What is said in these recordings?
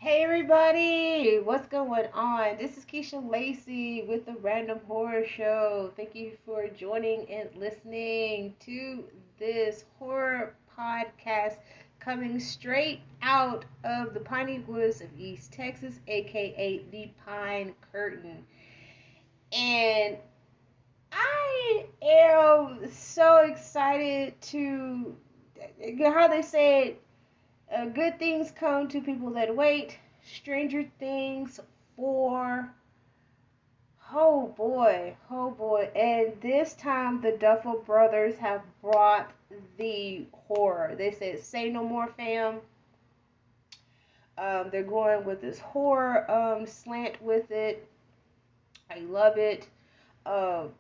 Hey everybody, what's going on? This is Keisha Lacey with the Random Horror Show. Thank you for joining and listening to this horror podcast coming straight out of the piney woods of East Texas, aka the Pine Curtain. And I am so excited to, how they say it, good things come to people that wait. Stranger Things 4. Oh boy. And this time the Duffel brothers have brought the horror. They said, say no more, fam. They're going with this horror slant with it. I love it. Um,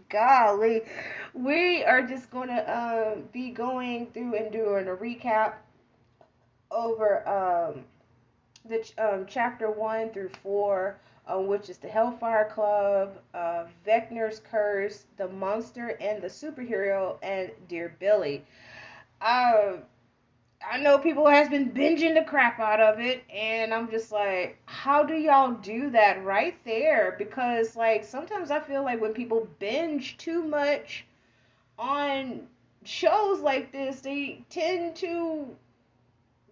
golly, we are just gonna be going through and doing a recap over the chapter 1 through 4, which is the Hellfire Club, Vecna's Curse, the Monster and the Superhero, and Dear Billy. Uh, I know people has been binging the crap out of it, and I'm just like, how do y'all do that right there? Because like sometimes I feel like when people binge too much on shows like this, they tend to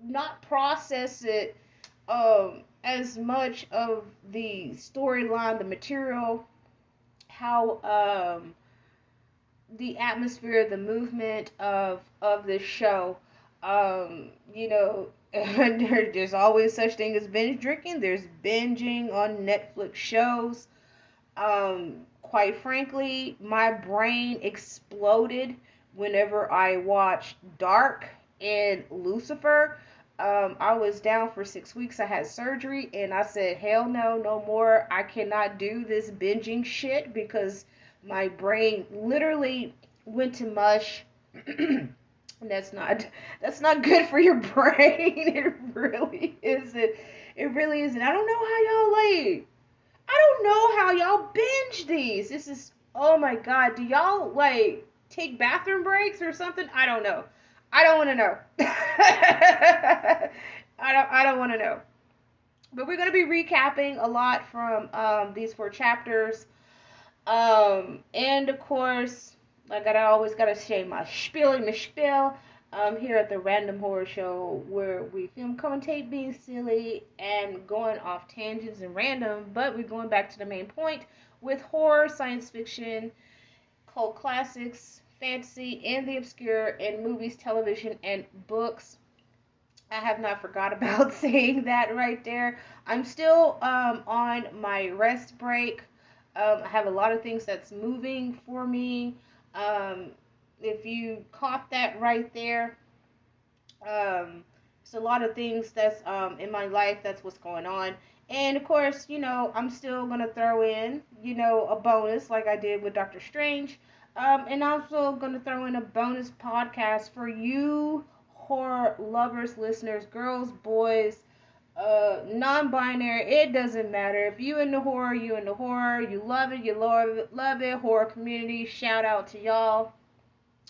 not process it as much of the storyline, the material, how the atmosphere, the movement of this show. You know, and there's always such thing as binge drinking. There's binging on Netflix shows. Quite frankly, my brain exploded whenever I watched Dark and Lucifer. I was down for 6 weeks. I had surgery, and I said, hell no, no more. I cannot do this binging shit because my brain literally went to mush. That's not good for your brain. It really isn't. It really isn't. I don't know how y'all like. I don't know how y'all binge these. This is, oh my god. Do y'all like take bathroom breaks or something? I don't know. I don't want to know. I don't want to know. But we're gonna be recapping a lot from these 4 chapters. And of course, like I always gotta say my spiel and my spiel. Here at the Random Horror Show, where we film, commentate, being silly and going off tangents and random, but we're going back to the main point with horror, science fiction, cult classics, fantasy, and the obscure, and movies, television, and books. I have not forgot about saying that right there. I'm still on my rest break. I have a lot of things that's moving for me. Um, if you caught that right there, it's a lot of things that's in my life. That's what's going on. And of course, I'm still gonna throw in, a bonus like I did with Doctor Strange. And also gonna throw in a bonus podcast for you horror lovers, listeners, girls, boys, non-binary. It doesn't matter. If you into horror, you into horror. You love it. You love it. Horror community. Shout out to y'all,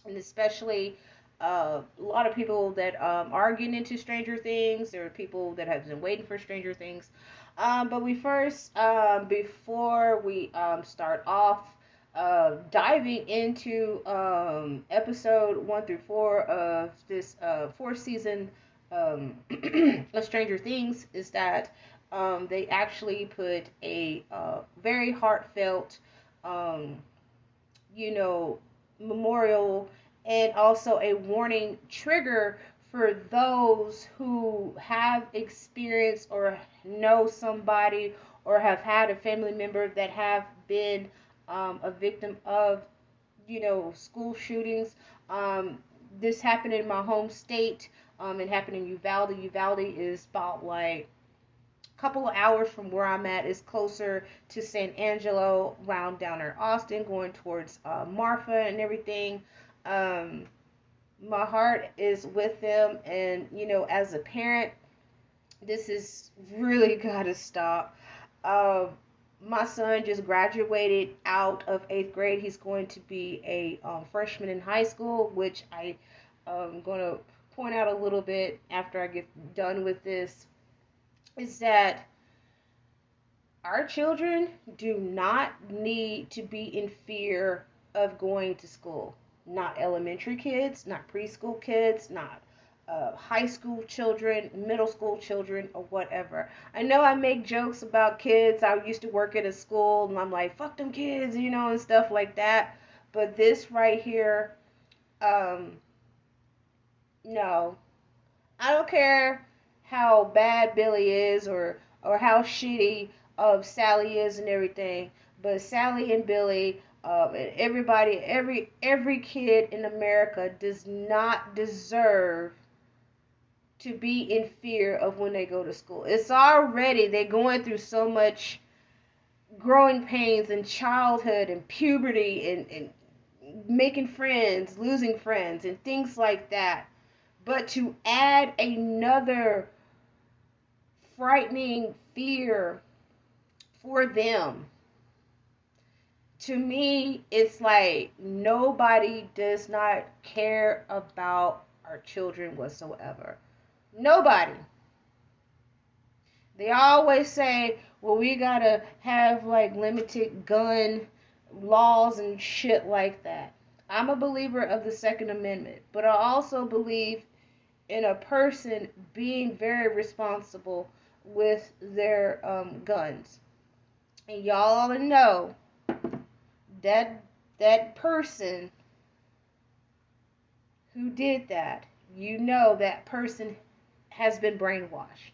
and especially a lot of people that are getting into Stranger Things. There are people that have been waiting for Stranger Things. But we first, before we start off diving into episode 1 through 4 of this 4th season of Stranger Things, is that they actually put a very heartfelt, um, memorial and also a warning trigger for those who have experienced or know somebody or have had a family member that have been a victim of, school shootings. This happened in my home state. It happened in Uvalde. Uvalde is about like a couple of hours from where I'm at. Is closer to San Angelo, round down in Austin, going towards Marfa and everything. Um, my heart is with them, and as a parent, this is really gotta stop. Uh, my son just graduated out of 8th grade. He's going to be a freshman in high school, which I am going to point out a little bit after I get done with this is that our children do not need to be in fear of going to school. Not elementary kids, not preschool kids, not high school children, middle school children, or whatever. I know I make jokes about kids. I used to work at a school, and I'm like, fuck them kids, you know, and stuff like that. But this right here, um, no. I don't care how bad Billy is or how shitty Sally is and everything, but Sally and Billy and everybody, every kid in America does not deserve to be in fear of when they go to school. It's already they're going through so much growing pains and childhood and puberty and making friends, losing friends, and things like that. But to add another frightening fear for them, to me, it's like nobody does not care about our children whatsoever. Nobody. They always say, well, we gotta have like limited gun laws and shit like that. I'm a believer of the Second Amendment, but I also believe in a person being very responsible with their guns. And y'all ought to know that that person who did that, you know that person has been brainwashed.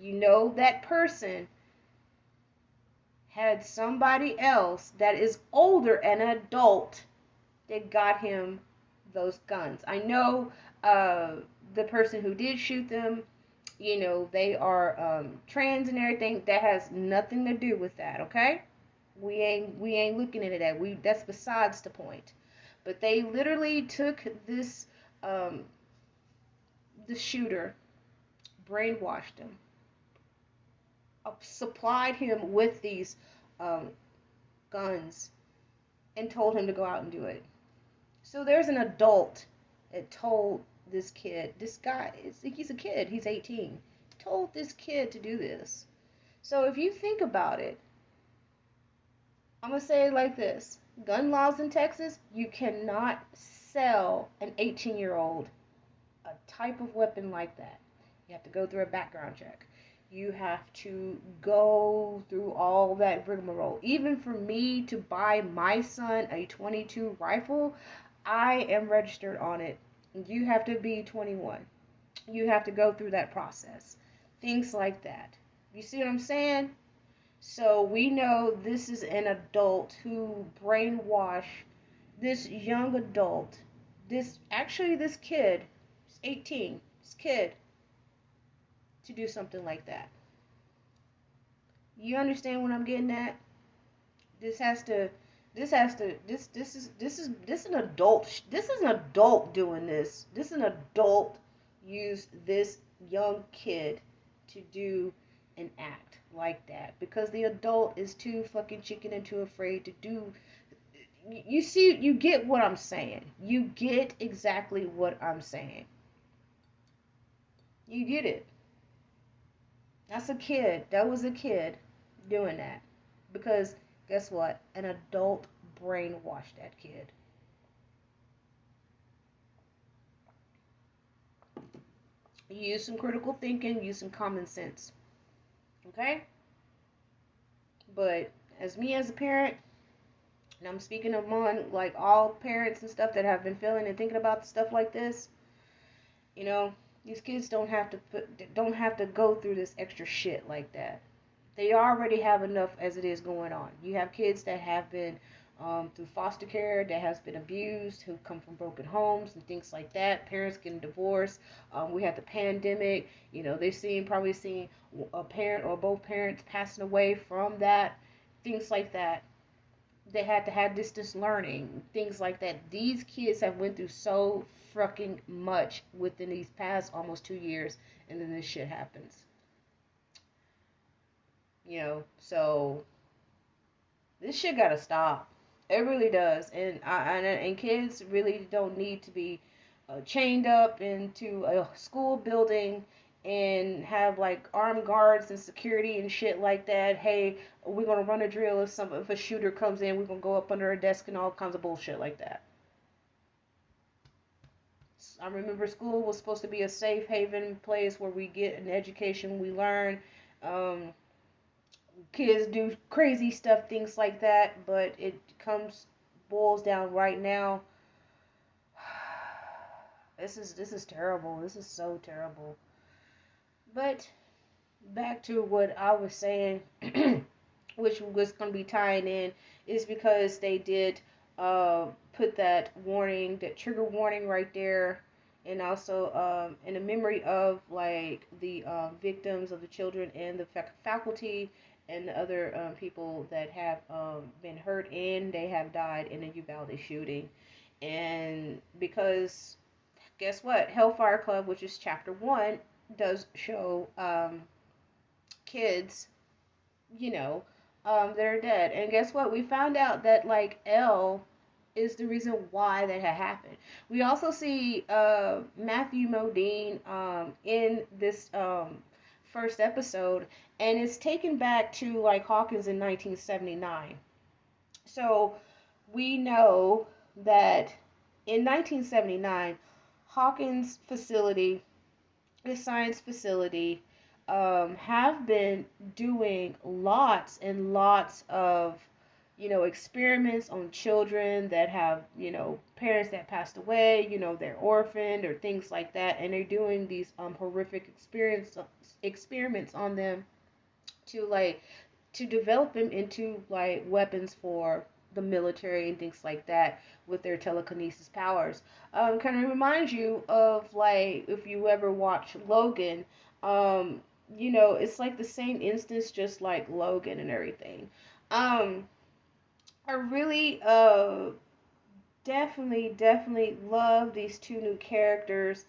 You know that person had somebody else that is older, an adult, that got him those guns. I know the person who did shoot them, you know, they are trans and everything. That has nothing to do with that, okay? We ain't looking into that. That's besides the point. But they literally took this the shooter, brainwashed him, supplied him with these guns, and told him to go out and do it. So there's an adult that told this kid, this guy, he's a kid, he's 18, told this kid to do this. So if you think about it, I'm going to say it like this. Gun laws in Texas, you cannot sell an 18-year-old a type of weapon like that. You have to go through a background check. You have to go through all that rigmarole. Even for me to buy my son a .22 rifle, I am registered on it. You have to be 21. You have to go through that process. Things like that. You see what I'm saying? So we know this is an adult who brainwashed this young adult. This kid, 18, this kid, to do something like that. You understand what I'm getting at? This is an adult. This is an adult doing this. This is an adult used this young kid to do an act like that because the adult is too fucking chicken and too afraid to do. You see, you get what I'm saying. You get exactly what I'm saying. You get it. That's a kid. That was a kid doing that because guess what? An adult brainwashed that kid. Use some critical thinking, use some common sense. Okay? But as a parent, and I'm speaking among like all parents and stuff that have been feeling and thinking about stuff like this, you know, these kids don't have to go through this extra shit like that. They already have enough as it is going on. You have kids that have been through foster care, that has been abused, who come from broken homes and things like that. Parents getting divorced. We had the pandemic. You know, probably seen a parent or both parents passing away from that. Things like that. They had to have distance learning. Things like that. These kids have went through so fucking much within these past almost 2 years, and then this shit happens. You know, so this shit gotta stop. It really does, and kids really don't need to be chained up into a school building and have like armed guards and security and shit like that. Hey, we're gonna run a drill if a shooter comes in, we're gonna go up under a desk and all kinds of bullshit like that. I remember school was supposed to be a safe haven place where we get an education, we learn. Um, Kids do crazy stuff, things like that, but it comes boils down right now. This is terrible. This is so terrible. But back to what I was saying, which was going to be tying in, is because they did put that warning, that trigger warning right there, and also in the memory of like the victims of the children and the faculty and the other people that have been hurt and they have died in the Uvalde shooting. And because guess what? Hellfire Club, which is chapter one, does show kids, you know, that are dead. And guess what? We found out that like L is the reason why that had happened. We also see Matthew Modine in this first episode, and it's taken back to like Hawkins in 1979. So we know that in 1979, Hawkins facility, the science facility, have been doing lots and lots of, experiments on children that have, parents that passed away, they're orphaned or things like that, and they're doing these horrific experiments on them to like to develop them into like weapons for the military and things like that with their telekinesis powers. Kind of reminds you of like if you ever watch Logan. It's like the same instance, just like Logan and everything. I really definitely love these two new characters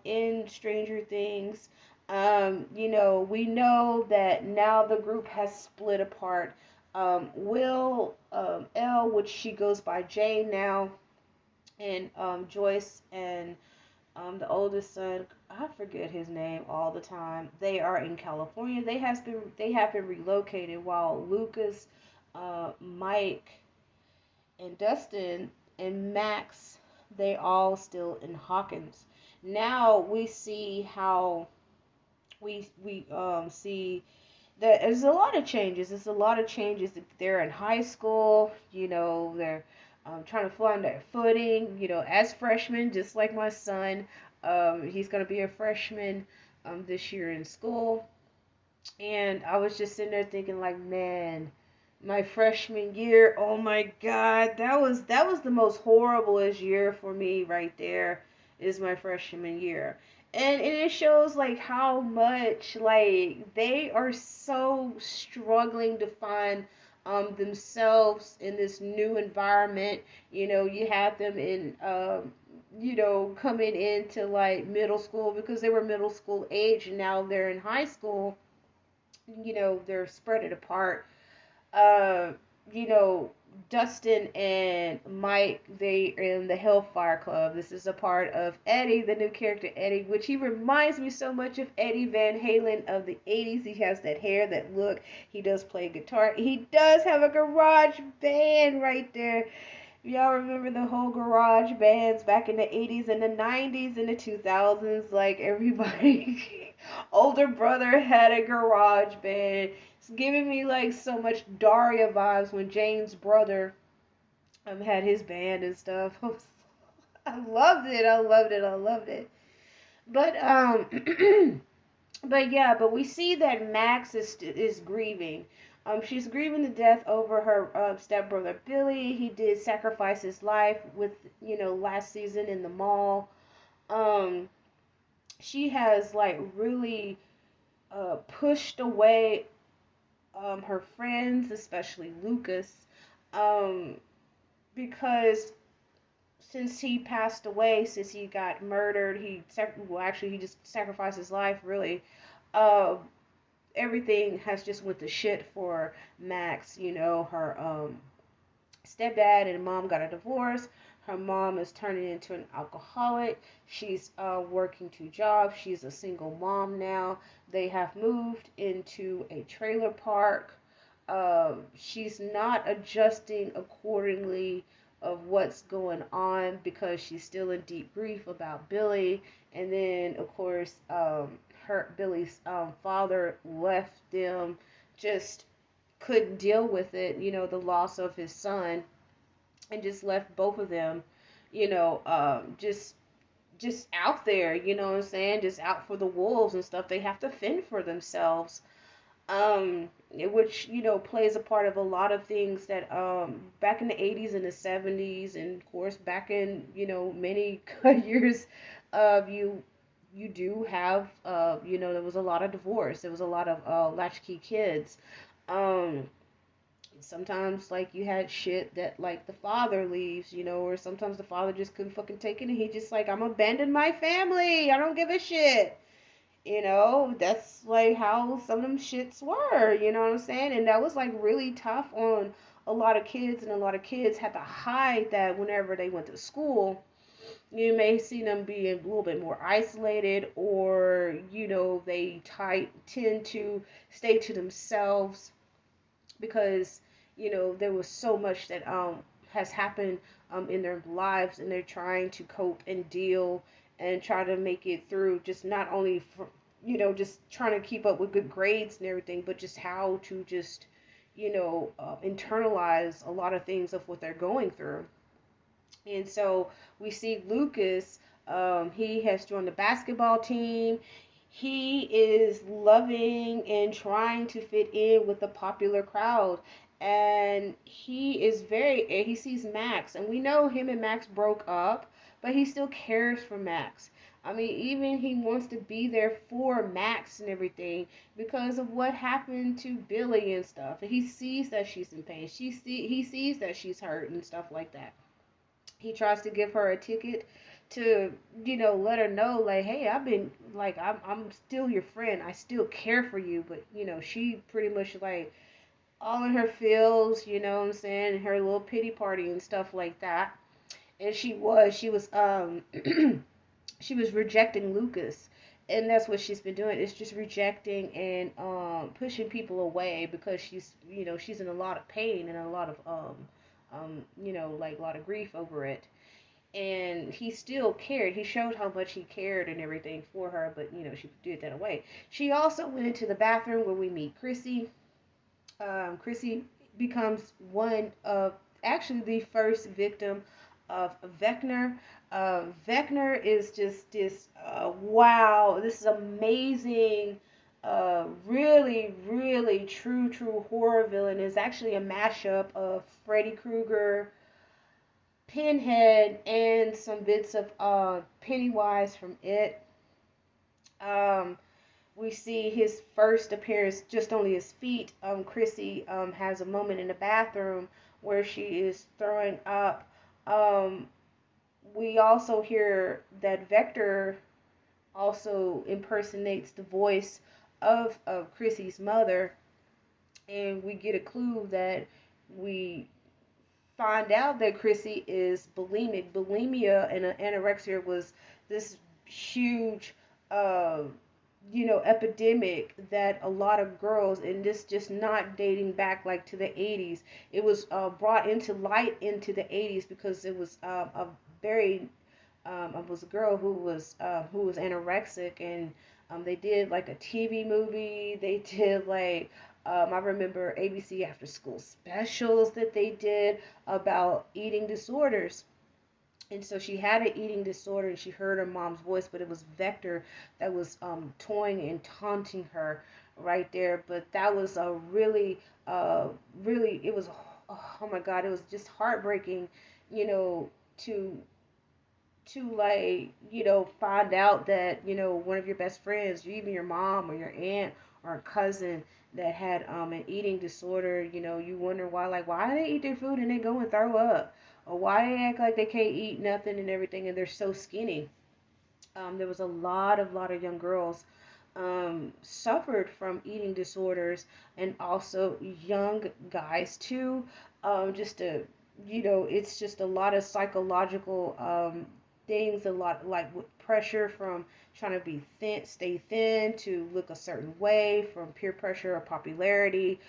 in Stranger Things. We know that now the group has split apart. Will, Elle, which she goes by Jane now, and Joyce and the oldest son, I forget his name all the time. They are in California. They have been relocated while Lucas, Mike, and Dustin and Max, they all still in Hawkins. Now we see how we see that there's a lot of changes. There's a lot of changes. They're in high school. They're trying to find their footing. As freshmen, just like my son. He's gonna be a freshman this year in school. And I was just sitting there thinking, like, man, my freshman year. Oh my God, that was the most horriblest year for me right there. Is my freshman year. And it shows like how much like they are so struggling to find themselves in this new environment. You have them in coming into like middle school because they were middle school age, and now they're in high school. They're spread it apart. uh, you know, Dustin and Mike, they are in the Hellfire Club. This is a part of Eddie, the new character Eddie, which he reminds me so much of Eddie Van Halen of the 80s. He has that hair, that look. He does play guitar. He does have a garage band right there. Y'all remember the whole garage bands back in the 80s and the 90s and the 2000s? Like everybody, older brother had a garage band. It's giving me like so much Daria vibes when Jane's brother had his band and stuff. I loved it. I loved it. I loved it. But but we see that Max is grieving. She's grieving the death over her stepbrother Billy. He did sacrifice his life with last season in the mall. Um, she has like really pushed away her friends, especially Lucas, um, because since he passed away, since he got murdered, he just sacrificed his life really. Uh, Everything has just went to shit for Max. Her stepdad and mom got a divorce. Her mom is turning into an alcoholic. She's working two jobs. She's a single mom now. They have moved into a trailer park. She's not adjusting accordingly of what's going on because she's still in deep grief about Billy. And then, of course, Billy's father left them, just couldn't deal with it, the loss of his son, and just left both of them, just out there, you know what I'm saying, just out for the wolves and stuff. They have to fend for themselves, which plays a part of a lot of things that back in the 80s and the 70s, and of course back in many years of you do have there was a lot of divorce, there was a lot of latchkey kids. um Sometimes like you had shit that like the father leaves, or sometimes the father just couldn't fucking take it and he just like, I'm abandoning my family, I don't give a shit. That's like how some of them shits were, you know what I'm saying? And that was like really tough on a lot of kids, and a lot of kids had to hide that whenever they went to school. You may see them being a little bit more isolated, or they tend to stay to themselves because there was so much that has happened in their lives, and they're trying to cope and deal and try to make it through, just not only for, just trying to keep up with good grades and everything, but just how to just internalize a lot of things of what they're going through. And so we see Lucas, he has joined the basketball team. He is loving and trying to fit in with the popular crowd. And he sees Max, and we know him and Max broke up, but he still cares for Max. I mean, even he wants to be there for Max and everything because of what happened to Billy and stuff. And he sees that she's in pain. He sees that she's hurt and stuff like that. He tries to give her a ticket to let her know like, hey, I've been like, I'm still your friend, I still care for you. But she pretty much like all in her feels, you know what I'm saying, her little pity party and stuff like that. And she was she was rejecting Lucas, and that's what she's been doing. It's just rejecting and pushing people away because she's in a lot of pain and a lot of like a lot of grief over it. And he still cared. He showed how much he cared and everything for her, but she did that away. She also went into the bathroom where we meet Chrissy. Chrissy becomes one of, actually the first victim of Vecna. Vecna is just this, wow, this is amazing, really, really true horror villain. Is actually a mashup of Freddy Krueger, Pinhead, and some bits of Pennywise from It. Um, we see his first appearance, just only his feet. Chrissy has a moment in the bathroom where she is throwing up. Um, we also hear that Vector also impersonates the voice of Chrissy's mother, and we get a clue that we find out that Chrissy is bulimic. Bulimia and anorexia was this huge, uh, epidemic that a lot of girls, and this just not dating back like to the 80s. It was brought into light into the 80s because it was a very it was a girl who was anorexic, and they did like a TV movie. They did like I remember ABC after school specials that they did about eating disorders. And so she had an eating disorder, and she heard her mom's voice, but it was Vector that was toying and taunting her right there. But that was a really, really, it was, oh my God, it was just heartbreaking, you know, to like find out that one of your best friends, even your mom or your aunt or a cousin that had an eating disorder. You wonder why, like, why do they eat their food and they go and throw up, or why they act like they can't eat nothing and everything, and they're so skinny. There was a lot of young girls suffered from eating disorders, and also young guys too. Just to it's just a lot of psychological things, a lot like with pressure from trying to be thin, stay thin, to look a certain way, from peer pressure or popularity,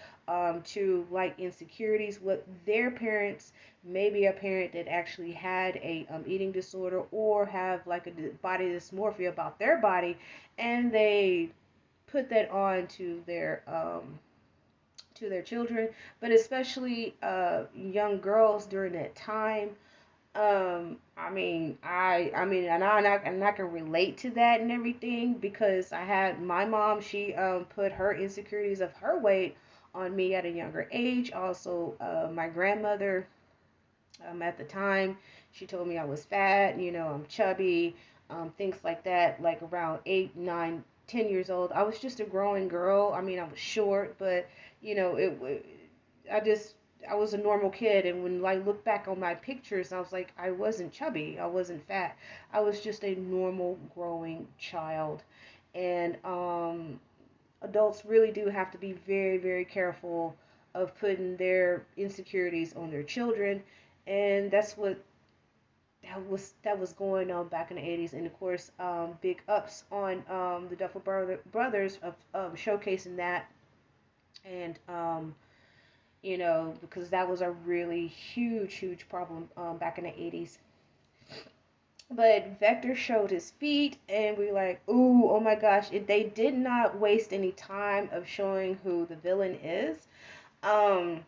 to like insecurities with their parents, maybe a parent that actually had a eating disorder or have like a body dysmorphia about their body, and they put that on to their children, but especially young girls during that time. And I can relate to that and everything, because I had my mom. She put her insecurities of her weight on me at a younger age. Also, my grandmother, at the time, she told me I was fat. I'm chubby, things like that. Like around 8, 9, 10 years old, I was just a growing girl. I mean, I was short, but I just I was a normal kid. And when I look back on my pictures, I was like, I wasn't chubby, I wasn't fat, I was just a normal growing child. And adults really do have to be very, very careful of putting their insecurities on their children. And that was going on back in the 80s. And of course, big ups on the Brothers of showcasing that. And because that was a really huge, huge problem back in the 80s. But Vector showed his feet, and we were like, ooh, oh my gosh. They did not waste any time of showing who the villain is. Um,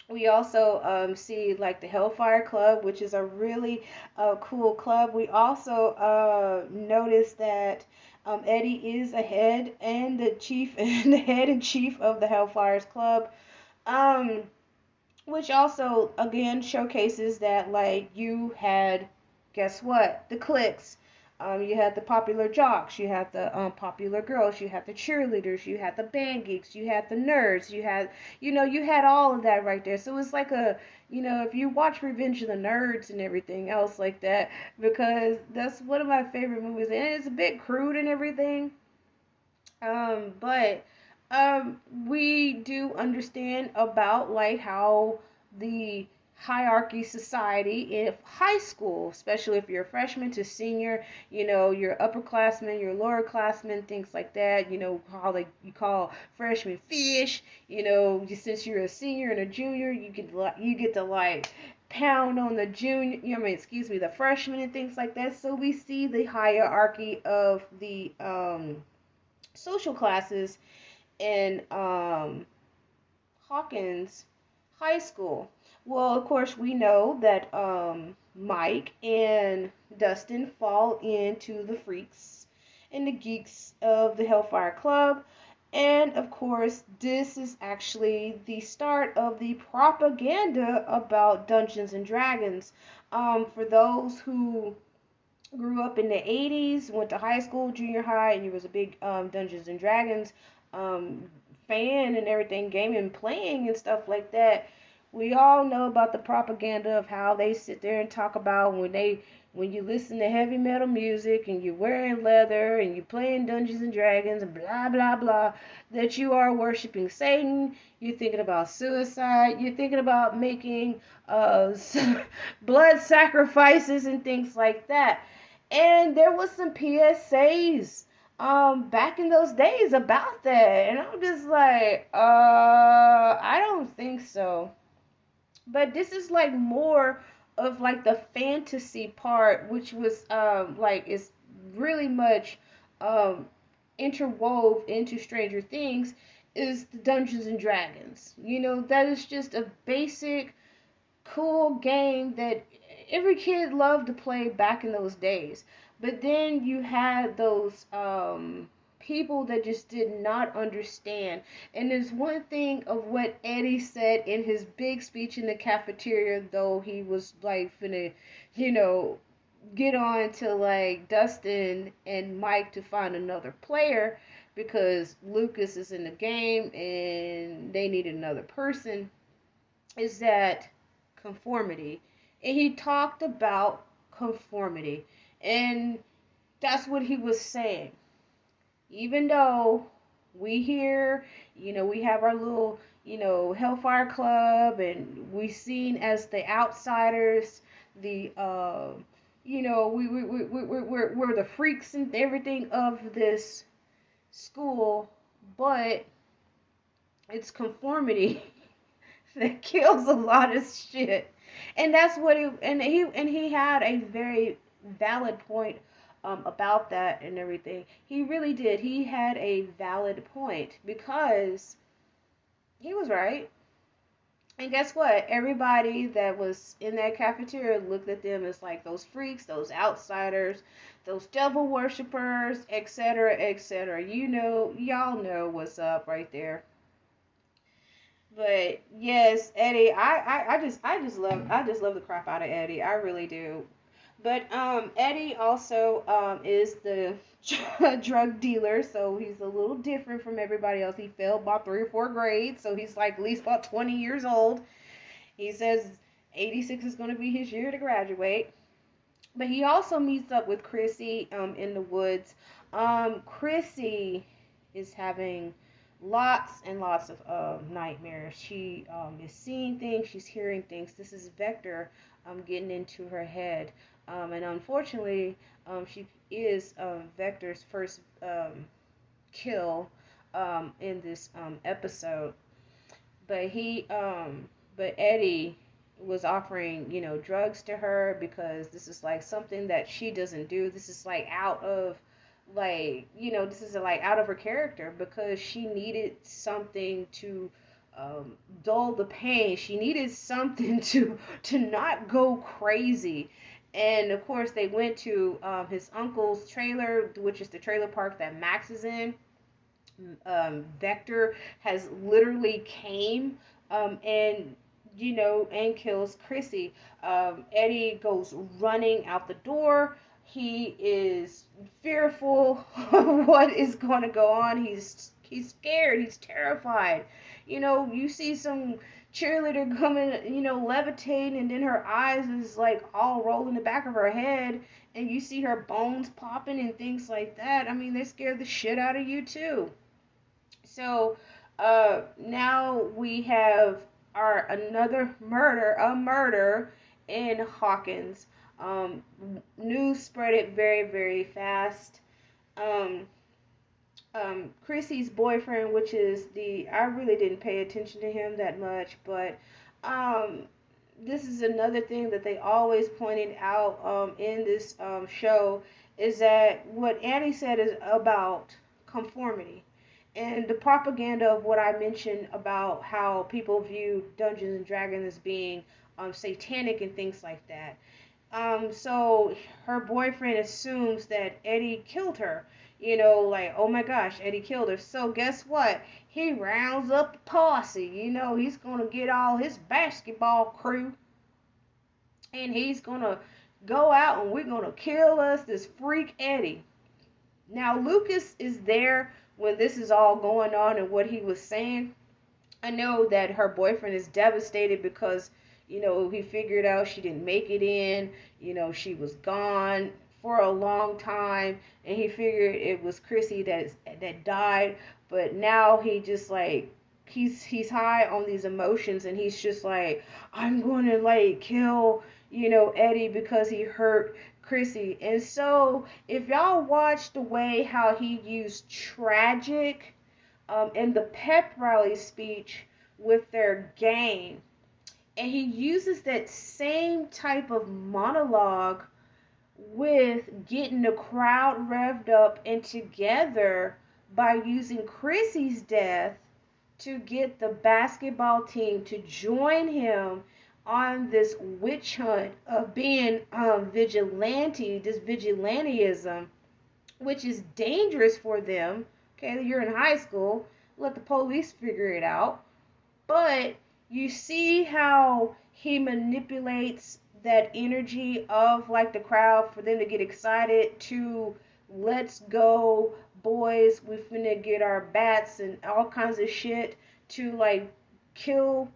we also see like the Hellfire Club, which is a really cool club. We also noticed that Eddie is a head and the chief and the head and chief of the Hellfires Club. Um, which also again showcases that, like, you had, guess what, the cliques. You had the popular jocks, you had the popular girls, you had the cheerleaders, you had the band geeks, you had the nerds, you had all of that right there. So it's like if you watch Revenge of the Nerds and everything else like that, because that's one of my favorite movies, and it's a bit crude and everything. But we do understand about like how the hierarchy society in high school, especially if you're a freshman to senior, your upperclassmen, your lowerclassmen, things like that. How you call freshmen fish. Since you're a senior and a junior, you get to like pound on the junior. Excuse me, the freshmen and things like that. So we see the hierarchy of the social classes in Hawkins High School. Well, of course, we know that Mike and Dustin fall into the freaks and the geeks of the Hellfire Club. And of course, this is actually the start of the propaganda about Dungeons and Dragons. For those who grew up in the 80s, went to high school, junior high, and you was a big Dungeons and Dragons um, fan and everything, gaming, playing and stuff like that. We all know about the propaganda of how they sit there and talk about when you listen to heavy metal music and you're wearing leather and you're playing Dungeons and Dragons and blah blah blah, that you are worshiping Satan. You're thinking about suicide. You're thinking about making blood sacrifices and things like that. And there was some PSAs back in those days about that. And I'm just like, I don't think so. But this is like more of like the fantasy part, which was like is really much um interwove into Stranger Things, is the Dungeons and Dragons. That is just a basic cool game that every kid loved to play back in those days. But then you had those people that just did not understand. And there's one thing of what Eddie said in his big speech in the cafeteria, though he was like finna, you know, get on to like Dustin and Mike to find another player because Lucas is in the game and they need another person, is that conformity. And he talked about conformity. And that's what he was saying. Even though we here, we have our little, Hellfire Club, and we seen as the outsiders, the we're the freaks and everything of this school, but it's conformity that kills a lot of shit. And that's what he had a very valid point about that and everything. He really did. He had a valid point because he was right. And guess what? Everybody that was in that cafeteria looked at them as like those freaks, those outsiders, those devil worshippers, etc., etc. Y'all know what's up right there. But yes, Eddie, I just love the crap out of Eddie. I really do. But Eddie also is the drug dealer, so he's a little different from everybody else. He failed about 3 or 4 grades, so he's like at least about 20 years old. He says 86 is going to be his year to graduate. But he also meets up with Chrissy in the woods. Chrissy is having lots and lots of nightmares. She is seeing things, she's hearing things. This is Vector getting into her head. And unfortunately, she is Vector's first kill in this episode. But but Eddie was offering, drugs to her because this is like something that she doesn't do. This is like this is like out of her character because she needed something to dull the pain. She needed something to not go crazy. And of course, they went to his uncle's trailer, which is the trailer park that Max is in. Vector has literally came and kills Chrissy. Eddie goes running out the door. He is fearful of what is going to go on. He's scared. He's terrified. You see some cheerleader coming, levitating, and then her eyes is like all rolled in the back of her head, and you see her bones popping and things like that. I mean, they scare the shit out of you too. So now we have another murder in Hawkins. News spread it very, very fast. Chrissy's boyfriend, which is I really didn't pay attention to him that much, but this is another thing that they always pointed out in this show is that what Annie said is about conformity and the propaganda of what I mentioned about how people view Dungeons and Dragons as being satanic and things like that. So her boyfriend assumes that Eddie killed her. Like, oh my gosh, Eddie killed her. So guess what? He rounds up a posse. He's gonna get all his basketball crew, and he's gonna go out and we're gonna kill this freak Eddie. Now Lucas is there when this is all going on and what he was saying. I know that her boyfriend is devastated because he figured out she didn't make it in. She was gone for a long time, and he figured it was Chrissy that died. But now he just like he's high on these emotions, and he's just like, I'm going to like kill Eddie because he hurt Chrissy. And so if y'all watch the way how he used tragic in the pep rally speech with their game, and he uses that same type of monologue with getting the crowd revved up and together by using Chrissy's death to get the basketball team to join him on this witch hunt of being vigilante, this vigilantism, which is dangerous for them. Okay, you're in high school, let the police figure it out. But you see how he manipulates that energy of like the crowd for them to get excited to let's go boys, we finna get our bats and all kinds of shit to like kill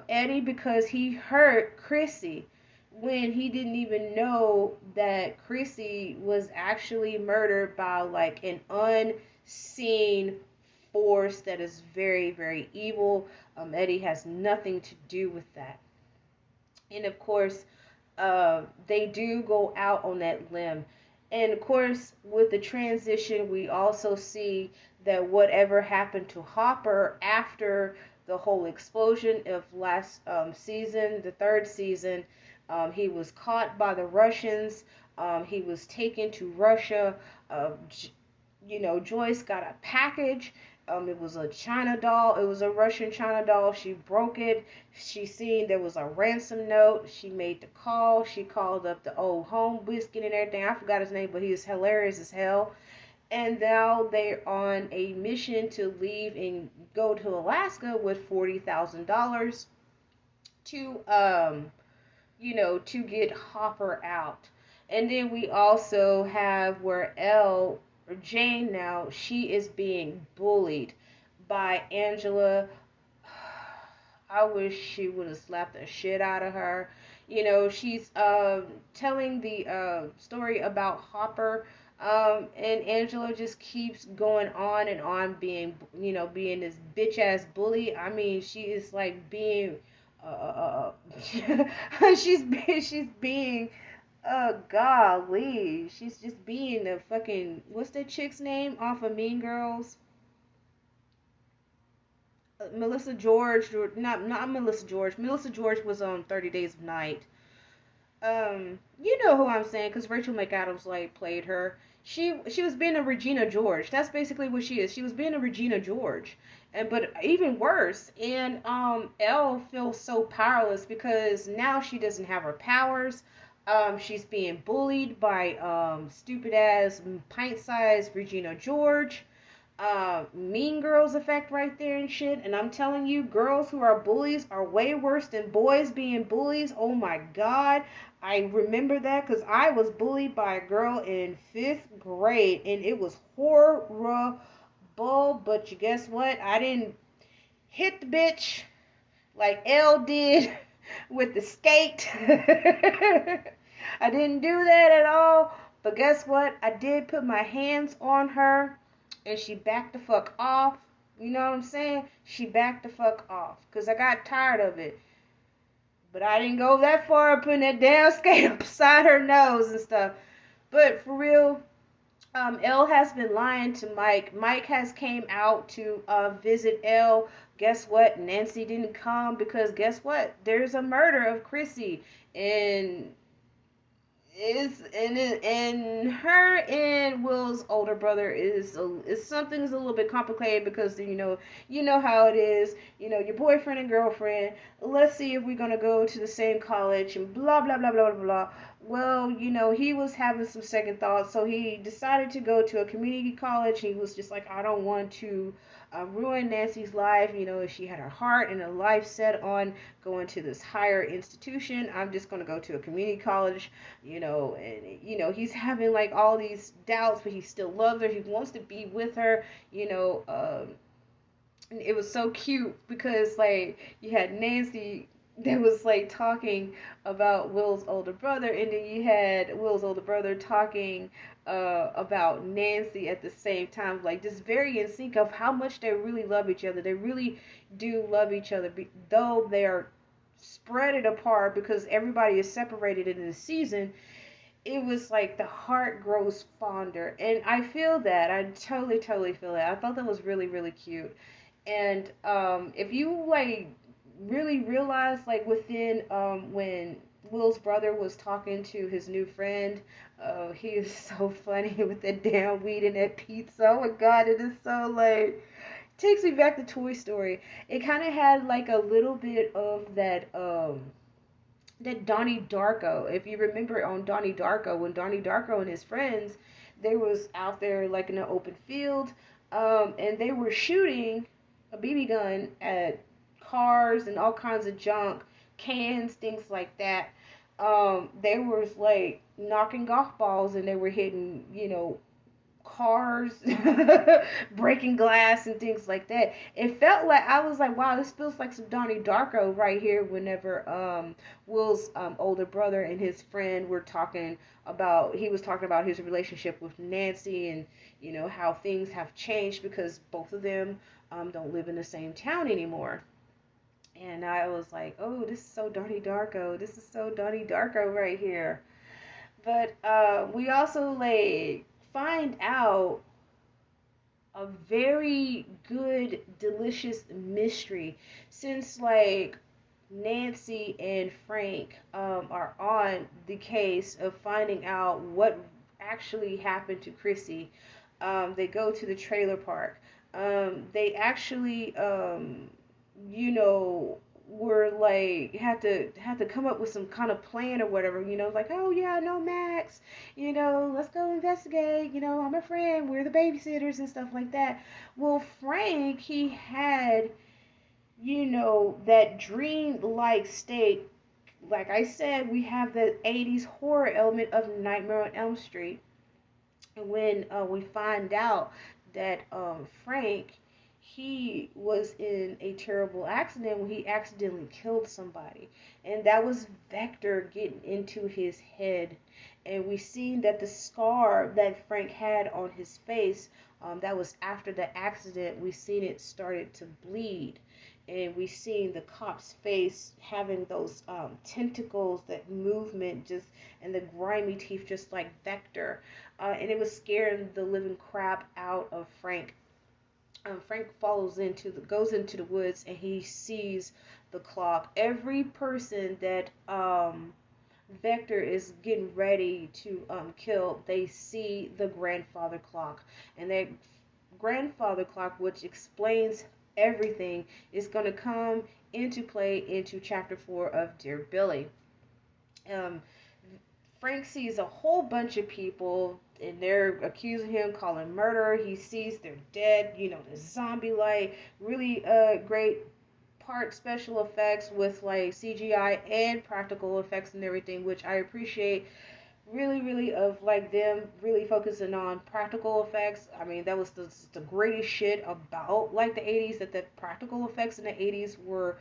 Eddie because he hurt Chrissy when he didn't even know that Chrissy was actually murdered by like an unseen force that is very, very evil. Eddie has nothing to do with that. And of course, they do go out on that limb. And of course, with the transition, we also see that whatever happened to Hopper after the whole explosion of last season, the third season, he was caught by the Russians. He was taken to Russia. Joyce got a package. It was a China doll. It was a Russian China doll. She broke it. She seen there was a ransom note. She made the call. She called up the old home biscuit and everything. I forgot his name, but he is hilarious as hell. And now they're on a mission to leave and go to Alaska with $40,000 to to get Hopper out. And then we also have where Elle or Jane now, she is being bullied by Angela. I wish she would have slapped the shit out of her. She's telling the story about Hopper, and Angela just keeps going on and on being this bitch ass bully. I mean, she is like being, she's being, golly, she's just being a fucking, what's that chick's name off of Mean Girls? Melissa George, or not Melissa George. Melissa George was on 30 Days of Night. You know who I'm saying, because Rachel McAdams like played her. She was being a Regina George. That's basically what she is. She was being a Regina George, and but even worse. And Elle feels so powerless because now she doesn't have her powers. She's being bullied by stupid ass pint-sized Regina George. Mean Girls effect right there and shit. And I'm telling you, girls who are bullies are way worse than boys being bullies. Oh my god. I remember that because I was bullied by a girl in 5th grade and it was horrible. But you guess what? I didn't hit the bitch like Elle did with the skate. I didn't do that at all. But guess what? I did put my hands on her and she backed the fuck off. You know what I'm saying? She backed the fuck off because I got tired of it. But I didn't go that far putting that damn skate beside her nose and stuff. But for real, Elle has been lying to Mike. Mike has came out to visit Elle. Guess what? Nancy didn't come because guess what? There's a murder of Chrissy. And and her and Will's older brother is something's a little bit complicated because you know how it is, your boyfriend and girlfriend, let's see if we're gonna go to the same college and blah blah blah blah blah. Well, he was having some second thoughts, so he decided to go to a community college. He was just like, I don't want to ruin Nancy's life. If she had her heart and her life set on going to this higher institution, I'm just going to go to a community college, and, he's having like all these doubts, but he still loves her. He wants to be with her, and it was so cute because like you had Nancy that was like talking about Will's older brother, and then you had Will's older brother talking about Nancy at the same time, like just very in sync of how much they really love each other. They really do love each other, though they are spread it apart because everybody is separated in the season. It was like the heart grows fonder, and I feel that. I totally feel that. I thought that was really really cute. And if you like really realize like within when Will's brother was talking to his new friend, he is so funny with that damn weed and that pizza. Oh my god, it is so like takes me back to Toy Story. It kind of had like a little bit of that Donnie Darko. If you remember on Donnie Darko, when Donnie Darko and his friends, they was out there like in an open field, and they were shooting a BB gun at cars and all kinds of junk, cans, things like that. They were like knocking golf balls and they were hitting, cars, breaking glass and things like that. It felt like I was like, wow, this feels like some Donnie Darko right here. Whenever Will's older brother and his friend were talking about, he was talking about his relationship with Nancy, and how things have changed because both of them don't live in the same town anymore. And I was like, oh, this is so Donnie Darko. This is so Donnie Darko right here. But we also like find out a very good, delicious mystery, since like Nancy and Frank are on the case of finding out what actually happened to Chrissy. They go to the trailer park. They actually, you know, were like had to come up with some kind of plan or whatever. Like, oh yeah, I know Max. Let's go investigate. I'm a friend. We're the babysitters and stuff like that. Well, Frank, he had that dream-like state. Like I said, we have the 80s horror element of Nightmare on Elm Street. And when we find out that Frank, he was in a terrible accident when he accidentally killed somebody. And that was Vector getting into his head. And we seen that the scar that Frank had on his face, that was after the accident, we seen it started to bleed. And we seen the cop's face having those tentacles, that movement, just, and the grimy teeth, just like Vector. And it was scaring the living crap out of Frank. Frank goes into the woods, and he sees the clock. Every person that Vector is getting ready to kill, they see the grandfather clock, and that grandfather clock, which explains everything, is going to come into play into chapter 4 of Dear Billy. Um, Frank sees a whole bunch of people, and they're accusing him, calling murder. He sees they're dead. The zombie light, really great part special effects with like CGI and practical effects and everything, which I appreciate. Really, really, of like them really focusing on practical effects. I mean, that was the greatest shit about like the 80s, that the practical effects in the 80s were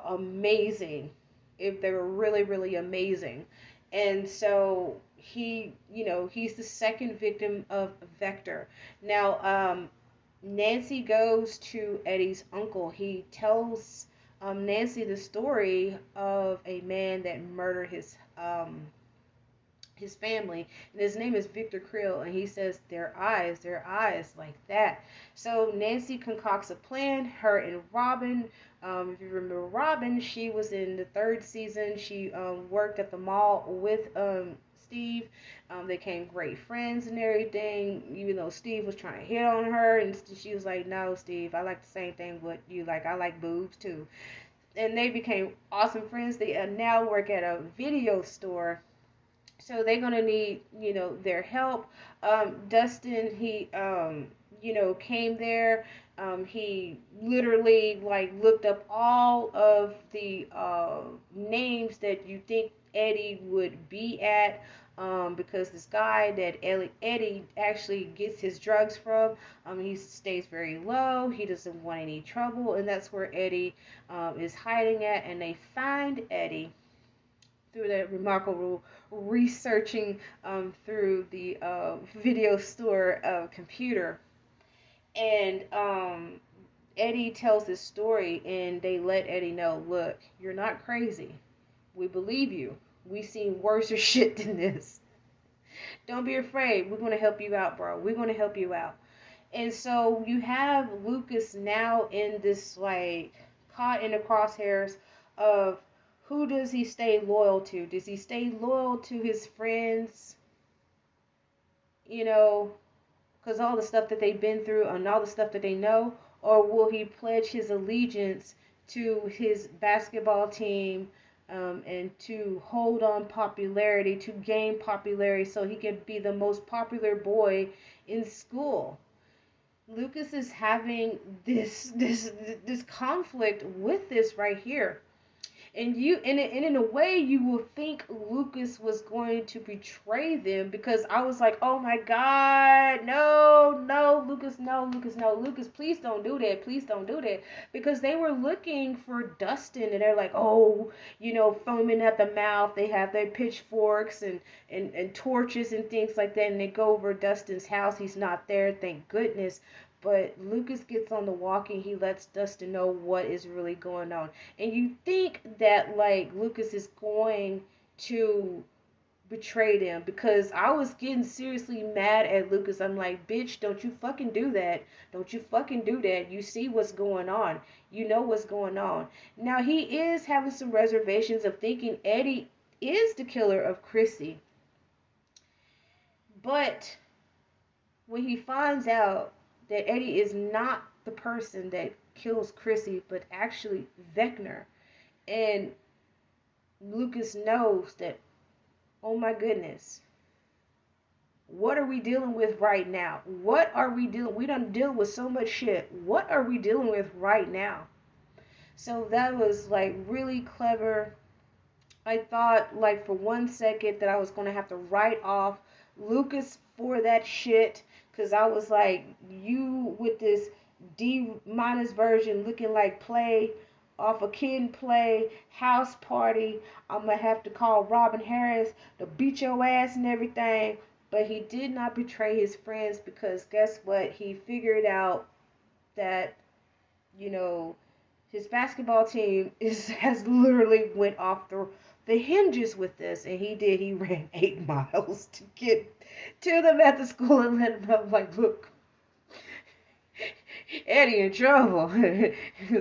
amazing. If they were really, really amazing. And so he's the second victim of Vector. Now, Nancy goes to Eddie's uncle. He tells Nancy the story of a man that murdered his family, and his name is Victor Krill, and he says their eyes, like that. So Nancy concocts a plan. Her and Robin, if you remember Robin, she was in the third season. She worked at the mall with Steve. They became great friends and everything, even though Steve was trying to hit on her, and she was like, no, Steve, I like the same thing what you like. I like boobs too. And they became awesome friends. They now work at a video store. So they're gonna need, their help. Dustin, he, came there. He literally like looked up all of the names that you think Eddie would be at. Because this guy that Eddie actually gets his drugs from, he stays very low. He doesn't want any trouble, and that's where Eddie is hiding at. And they find Eddie through that remarkable researching through the video store computer. And Eddie tells this story, and they let Eddie know, look, you're not crazy. We believe you. We've seen worse shit than this. Don't be afraid. We're going to help you out, bro. We're going to help you out. And so you have Lucas now in this, like, caught in the crosshairs of who does he stay loyal to? Does he stay loyal to his friends? Because all the stuff that they've been through and all the stuff that they know? Or will he pledge his allegiance to his basketball team and to hold on popularity, to gain popularity so he can be the most popular boy in school? Lucas is having this conflict with this right here. And in a way you will think Lucas was going to betray them, because I was like, oh my God, no, no, Lucas, no, Lucas, no, Lucas, please don't do that, please don't do that, because they were looking for Dustin, and they're like, oh, foaming at the mouth, they have their pitchforks and torches and things like that, and they go over Dustin's house, he's not there, thank goodness. But Lucas gets on the walkie, he lets Dustin know what is really going on. And you think that like Lucas is going to betray them, because I was getting seriously mad at Lucas. I'm like, bitch, don't you fucking do that. Don't you fucking do that. You see what's going on. You know what's going on. Now he is having some reservations of thinking Eddie is the killer of Chrissy. But when he finds out that Eddie is not the person that kills Chrissy, but actually Vecna, and Lucas knows that, oh my goodness, what are we dealing with right now? What are we dealing? We don't deal with so much shit. What are we dealing with right now? So that was like really clever. I thought like for 1 second that I was gonna have to write off Lucas for that shit, because I was like, you with this D minus version looking like play off a Kid and Play house party. I'm gonna have to call Robin Harris to beat your ass and everything. But he did not betray his friends, because guess what? He figured out that, you know, his basketball team has literally went off the hinges with this, and he ran 8 miles to get to them at the school and let them know, like, look, Eddie in trouble.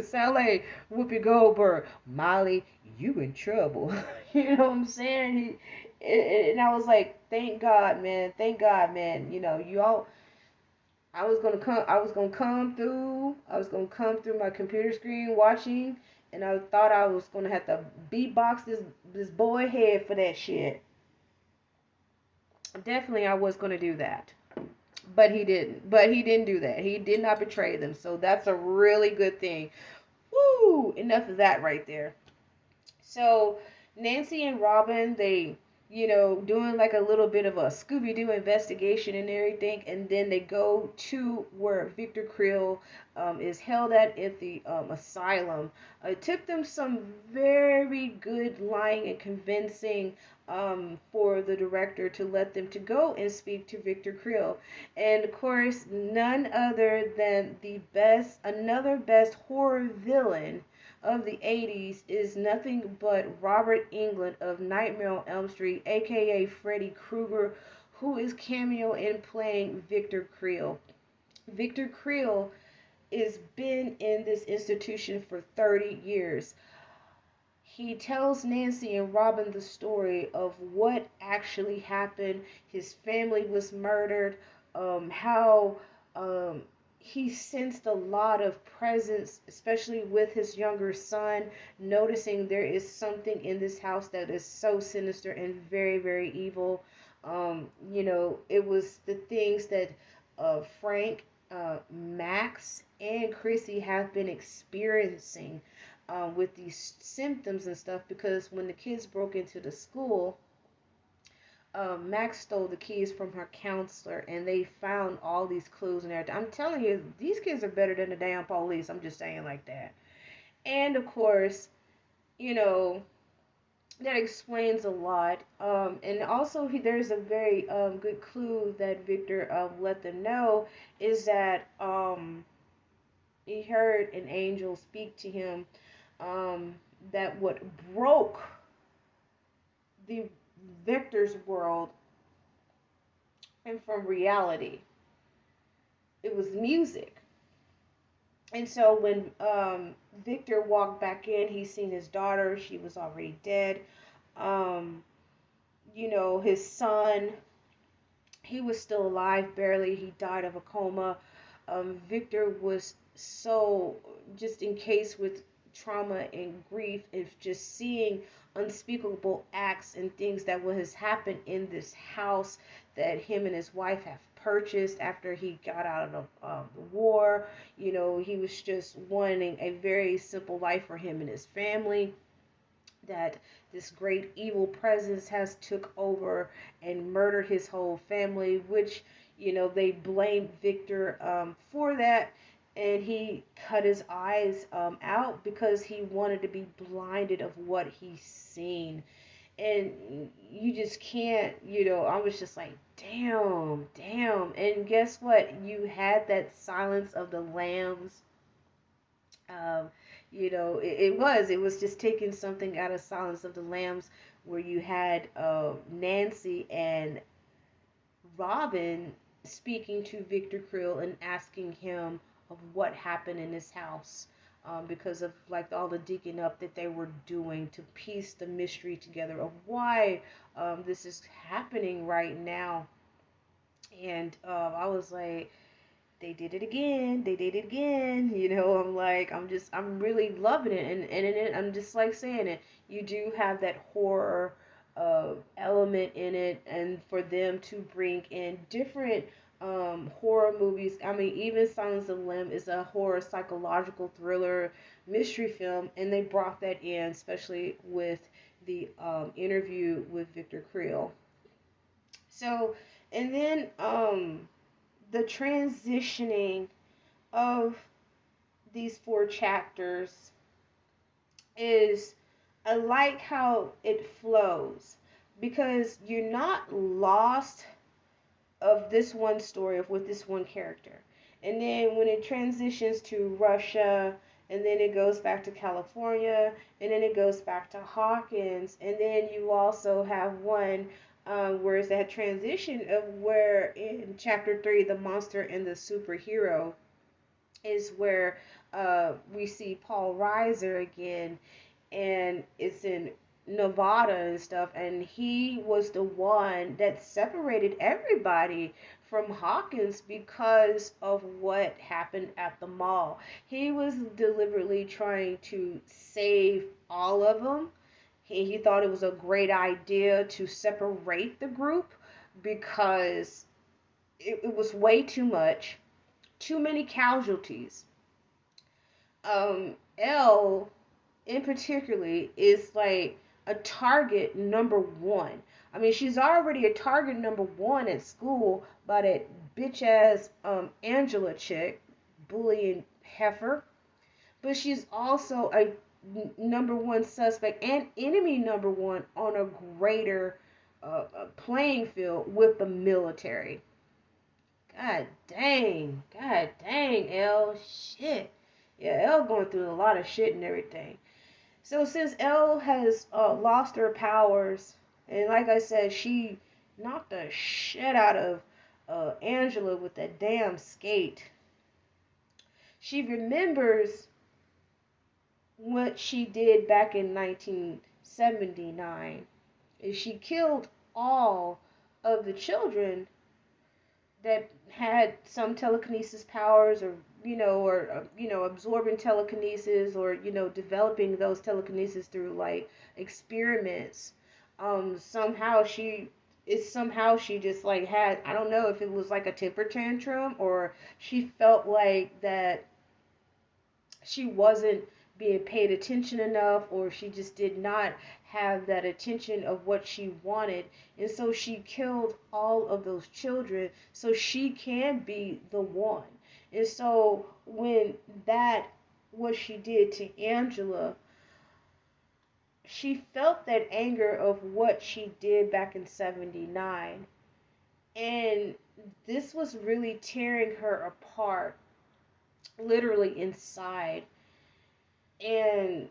Sound like Whoopi Goldberg. Molly, you in trouble. You know what I'm saying? And I was like, thank God, man. Thank God, man. You all. I was gonna come. I was gonna come through. I was gonna come through my computer screen watching, and I thought I was gonna have to beatbox this boy head for that shit. Definitely, I was gonna do that. But he didn't. But he didn't do that. He did not betray them. So that's a really good thing. Woo! Enough of that right there. So Nancy and Robin, they, doing like a little bit of a Scooby-Doo investigation and everything, and then they go to where Victor Creel is held at the asylum. It took them some very good lying and convincing for the director to let them to go and speak to Victor Creel. And of course, none other than another best horror villain of the 80s is nothing but Robert Englund of Nightmare on Elm Street, aka Freddy Krueger, who is cameo in playing Victor Creel. Victor Creel has been in this institution for 30 years. He tells Nancy and Robin the story of what actually happened. His family was murdered, how he sensed a lot of presence, especially with his younger son, noticing there is something in this house that is so sinister and very, very evil. It was the things that Frank, Max, and Chrissy have been experiencing with these symptoms and stuff, because when the kids broke into the school, Max stole the keys from her counselor, and they found all these clues and everything. I'm telling you, these kids are better than the damn police. I'm just saying like that. And of course, that explains a lot. And also, there's a very good clue that Victor let them know, is that he heard an angel speak to him, that what broke the Victor's world and from reality. It was music. And so when Victor walked back in, he seen his daughter. She was already dead. His son, he was still alive barely. He died of a coma. Victor was so just encased with trauma and grief, if just seeing unspeakable acts and things that has happened in this house that him and his wife have purchased after he got out of the war. He was just wanting a very simple life for him and his family. that this great evil presence has took over and murdered his whole family, which they blamed Victor for that, and he cut his eyes out because he wanted to be blinded of what he's seen. And you just can't, I was just like, damn, damn. And guess what? You had that Silence of the Lambs. Um, it was just taking something out of Silence of the Lambs, where you had Nancy and Robin speaking to Victor Krill and asking him of what happened in his house, because of like all the digging up that they were doing to piece the mystery together of why this is happening right now. And I was like, they did it again. They did it again. I'm like, I'm really loving it. And I'm just like saying it. You do have that horror element in it, and for them to bring in different horror movies. I mean, even Silence of the Lamb is a horror psychological thriller mystery film, and they brought that in, especially with the interview with Victor Creel. So, and then the transitioning of these four chapters is, I like how it flows, because you're not lost of this one story of with this one character. And then when it transitions to Russia, and then it goes back to California, and then it goes back to Hawkins, and then you also have one where it's that transition of where in chapter 3, the monster and the superhero, is where we see Paul Reiser again, and it's in Nevada and stuff, and he was the one that separated everybody from Hawkins because of what happened at the mall. He was deliberately trying to save all of them. He thought it was a great idea to separate the group because it was way too much, too many casualties. Elle in particularly is like a target number one. I mean, she's already a target number one at school by that bitch ass Angela chick, bullying heifer. But she's also a number one suspect and enemy number one on a greater playing field with the military. God dang, Elle, shit. Yeah, Elle going through a lot of shit and everything. So since Elle has lost her powers, and like I said, she knocked the shit out of Angela with that damn skate. She remembers what she did back in 1979. She killed all of the children that had some telekinesis powers, or absorbing telekinesis, or developing those telekinesis through like experiments. Somehow she just like had, I don't know if it was like a temper tantrum, or she felt like that she wasn't being paid attention enough, or she just did not have that attention of what she wanted, and so she killed all of those children so she can be the one. And so when that, what she did to Angela, she felt that anger of what she did back in 79, and this was really tearing her apart, literally inside. And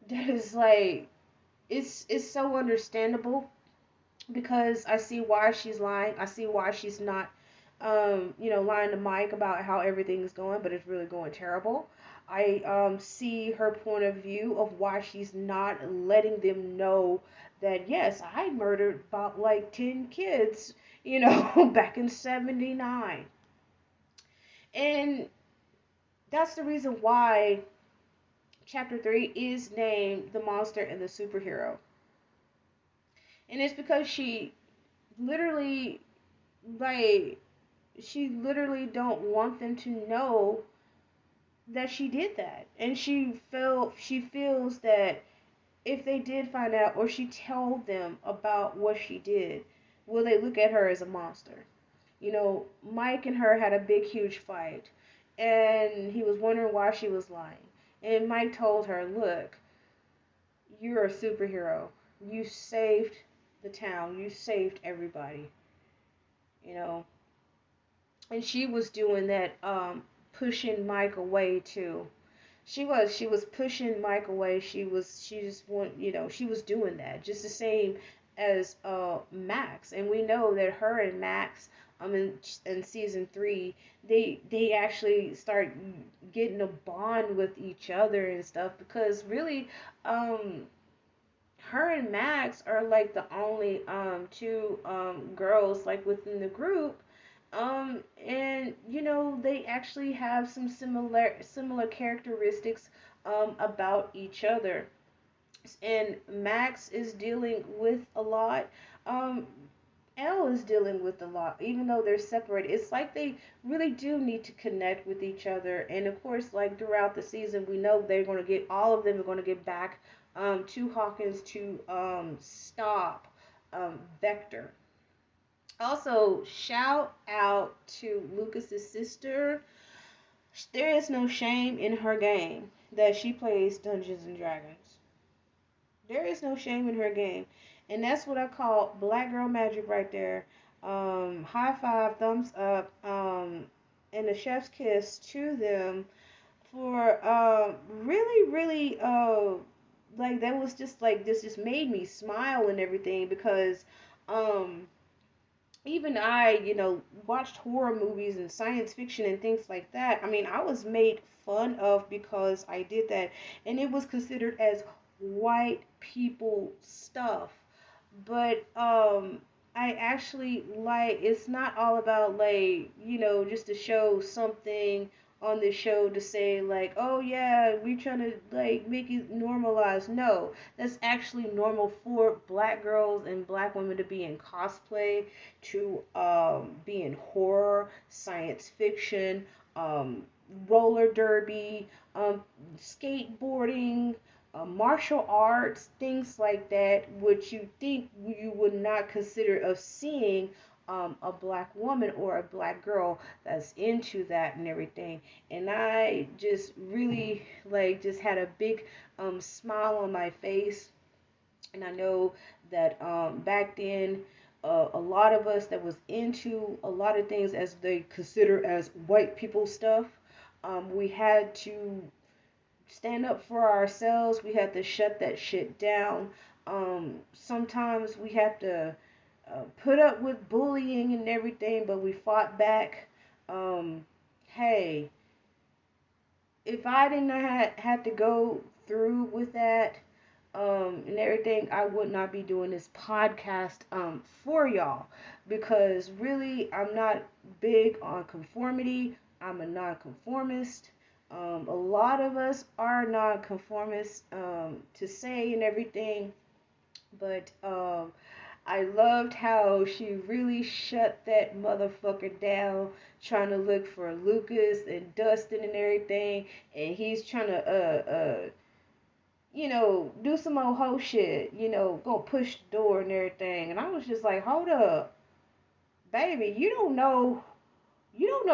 that is like, it's so understandable, because I see why she's lying. I see why she's not lying to Mike about how everything's going, but it's really going terrible. I see her point of view of why she's not letting them know that yes, I murdered about like 10 kids, back in 79. And that's the reason why chapter 3 is named The Monster and the Superhero. And it's because she literally, like, she literally don't want them to know that she did that. And she feels that if they did find out or she told them about what she did, will they look at her as a monster? Mike and her had a big, huge fight, and he was wondering why she was lying. And Mike told her, look, you're a superhero. You saved the town. You saved everybody. You know, and she was doing that, pushing Mike away too. She was pushing Mike away. She just she was doing that just the same as Max. And we know that her and Max, in season 3, they actually start getting a bond with each other and stuff, because really, her and Max are like the only two girls like within the group. And they actually have some similar characteristics about each other. And Max is dealing with a lot. Um, Elle is dealing with a lot, even though they're separated. It's like they really do need to connect with each other. And of course, like throughout the season, we know they're going to get all of them are going to get back to Hawkins to stop Vector. Also, shout out to Lucas's sister. There is no shame in her game that she plays Dungeons and Dragons. There is no shame in her game. And that's what I call black girl magic right there. High five, thumbs up, and a chef's kiss to them for really, really, like that was just like this just made me smile and everything, because um even I, watched horror movies and science fiction and things like that. I mean, I was made fun of because I did that, and it was considered as white people stuff. But I actually like, it's not all about like, just to show something on the show to say like, oh yeah, we trying to like make it normalized. No, that's actually normal for black girls and black women to be in cosplay, to be in horror, science fiction, roller derby, skateboarding, martial arts, things like that, which you think you would not consider of seeing a black woman or a black girl that's into that and everything. And I just really like just had a big smile on my face. And I know that back then, a lot of us that was into a lot of things as they consider as white people stuff, we had to stand up for ourselves. We had to shut that shit down. Sometimes we have to put up with bullying and everything, but we fought back. Hey, if I didn't had to go through with that and everything, I would not be doing this podcast for y'all, because really I'm not big on conformity. I'm a nonconformist. A lot of us are nonconformists to say and everything, but I loved how she really shut that motherfucker down, trying to look for Lucas and Dustin and everything, and he's trying to do some old hoe shit, go push the door and everything. And I was just like, hold up, baby, you don't know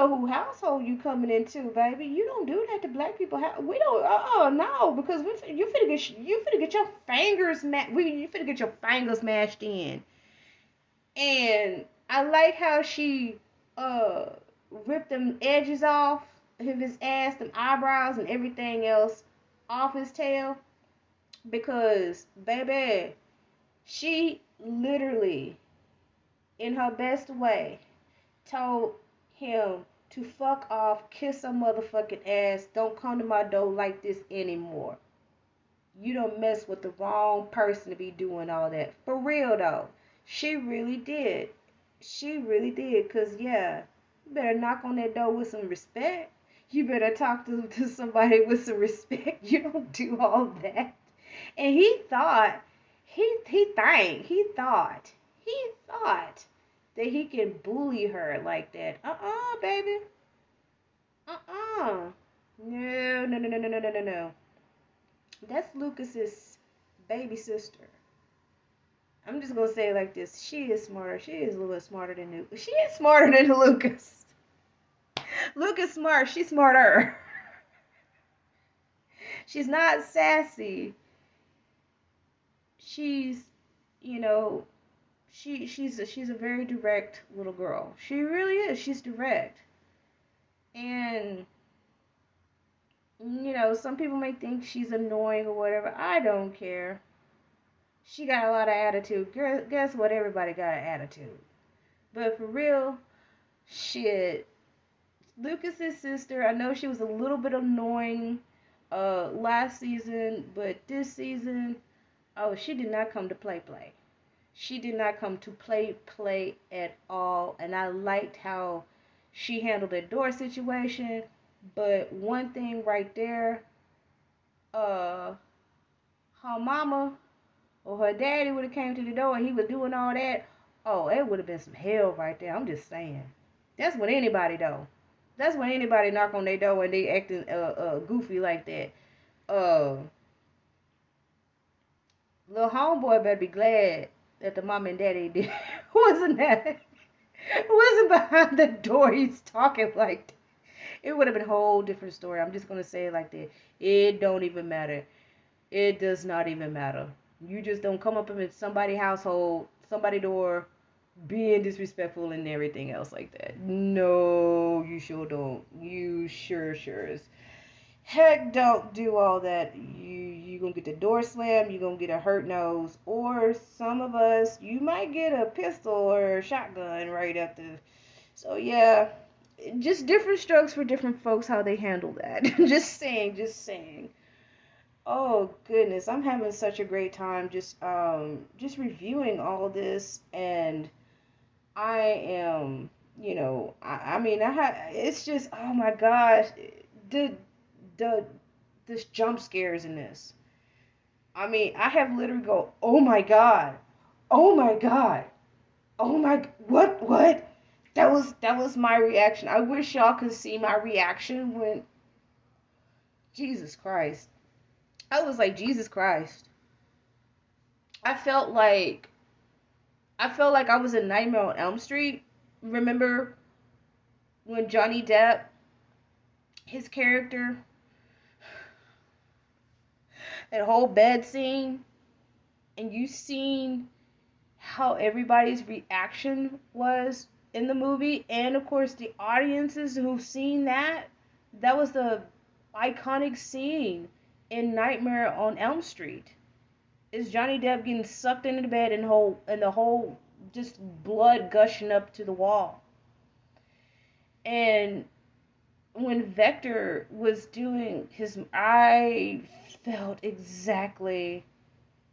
who household you coming into, baby. You don't do that to black people. We don't. No, because you finna get your fingers you finna get your fingers mashed in. And I like how she uh ripped them edges off of his ass, them eyebrows and everything else off his tail, because baby, she literally, in her best way, told him to fuck off, kiss her motherfucking ass, don't come to my door like this anymore. You don't mess with the wrong person to be doing all that. For real though. She really did. She really did. Cause yeah, you better knock on that door with some respect. You better talk to somebody with some respect. You don't do all that. And he thought that he can bully her like that. Baby. Uh-uh. No, no, no, no, no, no, no, no. That's Lucas's baby sister. I'm just gonna say it like this. She is smarter. She is a little bit smarter than Lucas. She is smarter than Lucas. Lucas smart. She's smarter. She's not sassy. She's, you know, she's a very direct little girl. She really is. She's direct. And some people may think she's annoying or whatever. I don't care. She got a lot of attitude. Guess what? Everybody got an attitude. But for real, shit. Lucas's sister, I know she was a little bit annoying last season, but this season, oh, she did not come to play. She did not come to play at all. And I liked how she handled the door situation. But one thing right there, uh, her mama or her daddy would have came to the door and he was doing all that. Oh, it would have been some hell right there. I'm just saying. That's when anybody though. That's when anybody knock on their door and they acting goofy like that. Uh, Little homeboy better be glad that the mom and daddy did wasn't behind the door. He's talking like that. It would have been a whole different story. I'm just gonna say it like that. It don't even matter. It does not even matter. You just don't come up in somebody's household, somebody's door, being disrespectful and everything else like that. No, you sure don't. You sure is. Heck, don't do all that. You gonna get the door slammed. You gonna get a hurt nose, or some of us, you might get a pistol or a shotgun right after. So yeah, just different strokes for different folks how they handle that. Just saying. Oh goodness, I'm having such a great time just reviewing all this, and I am, I mean, it's just, oh my gosh, the the this jump scares in this. I mean, I have literally go, oh my god, oh my god, oh my, what? That was my reaction. I wish y'all could see my reaction when, Jesus Christ. I was like, Jesus Christ. I felt like I was in Nightmare on Elm Street. Remember when Johnny Depp, his character, that whole bed scene, and you seen how everybody's reaction was in the movie, and of course the audiences who've seen that was the iconic scene in Nightmare on Elm Street. Is Johnny Depp getting sucked into the bed and the whole just blood gushing up to the wall. And when Vector was doing I felt exactly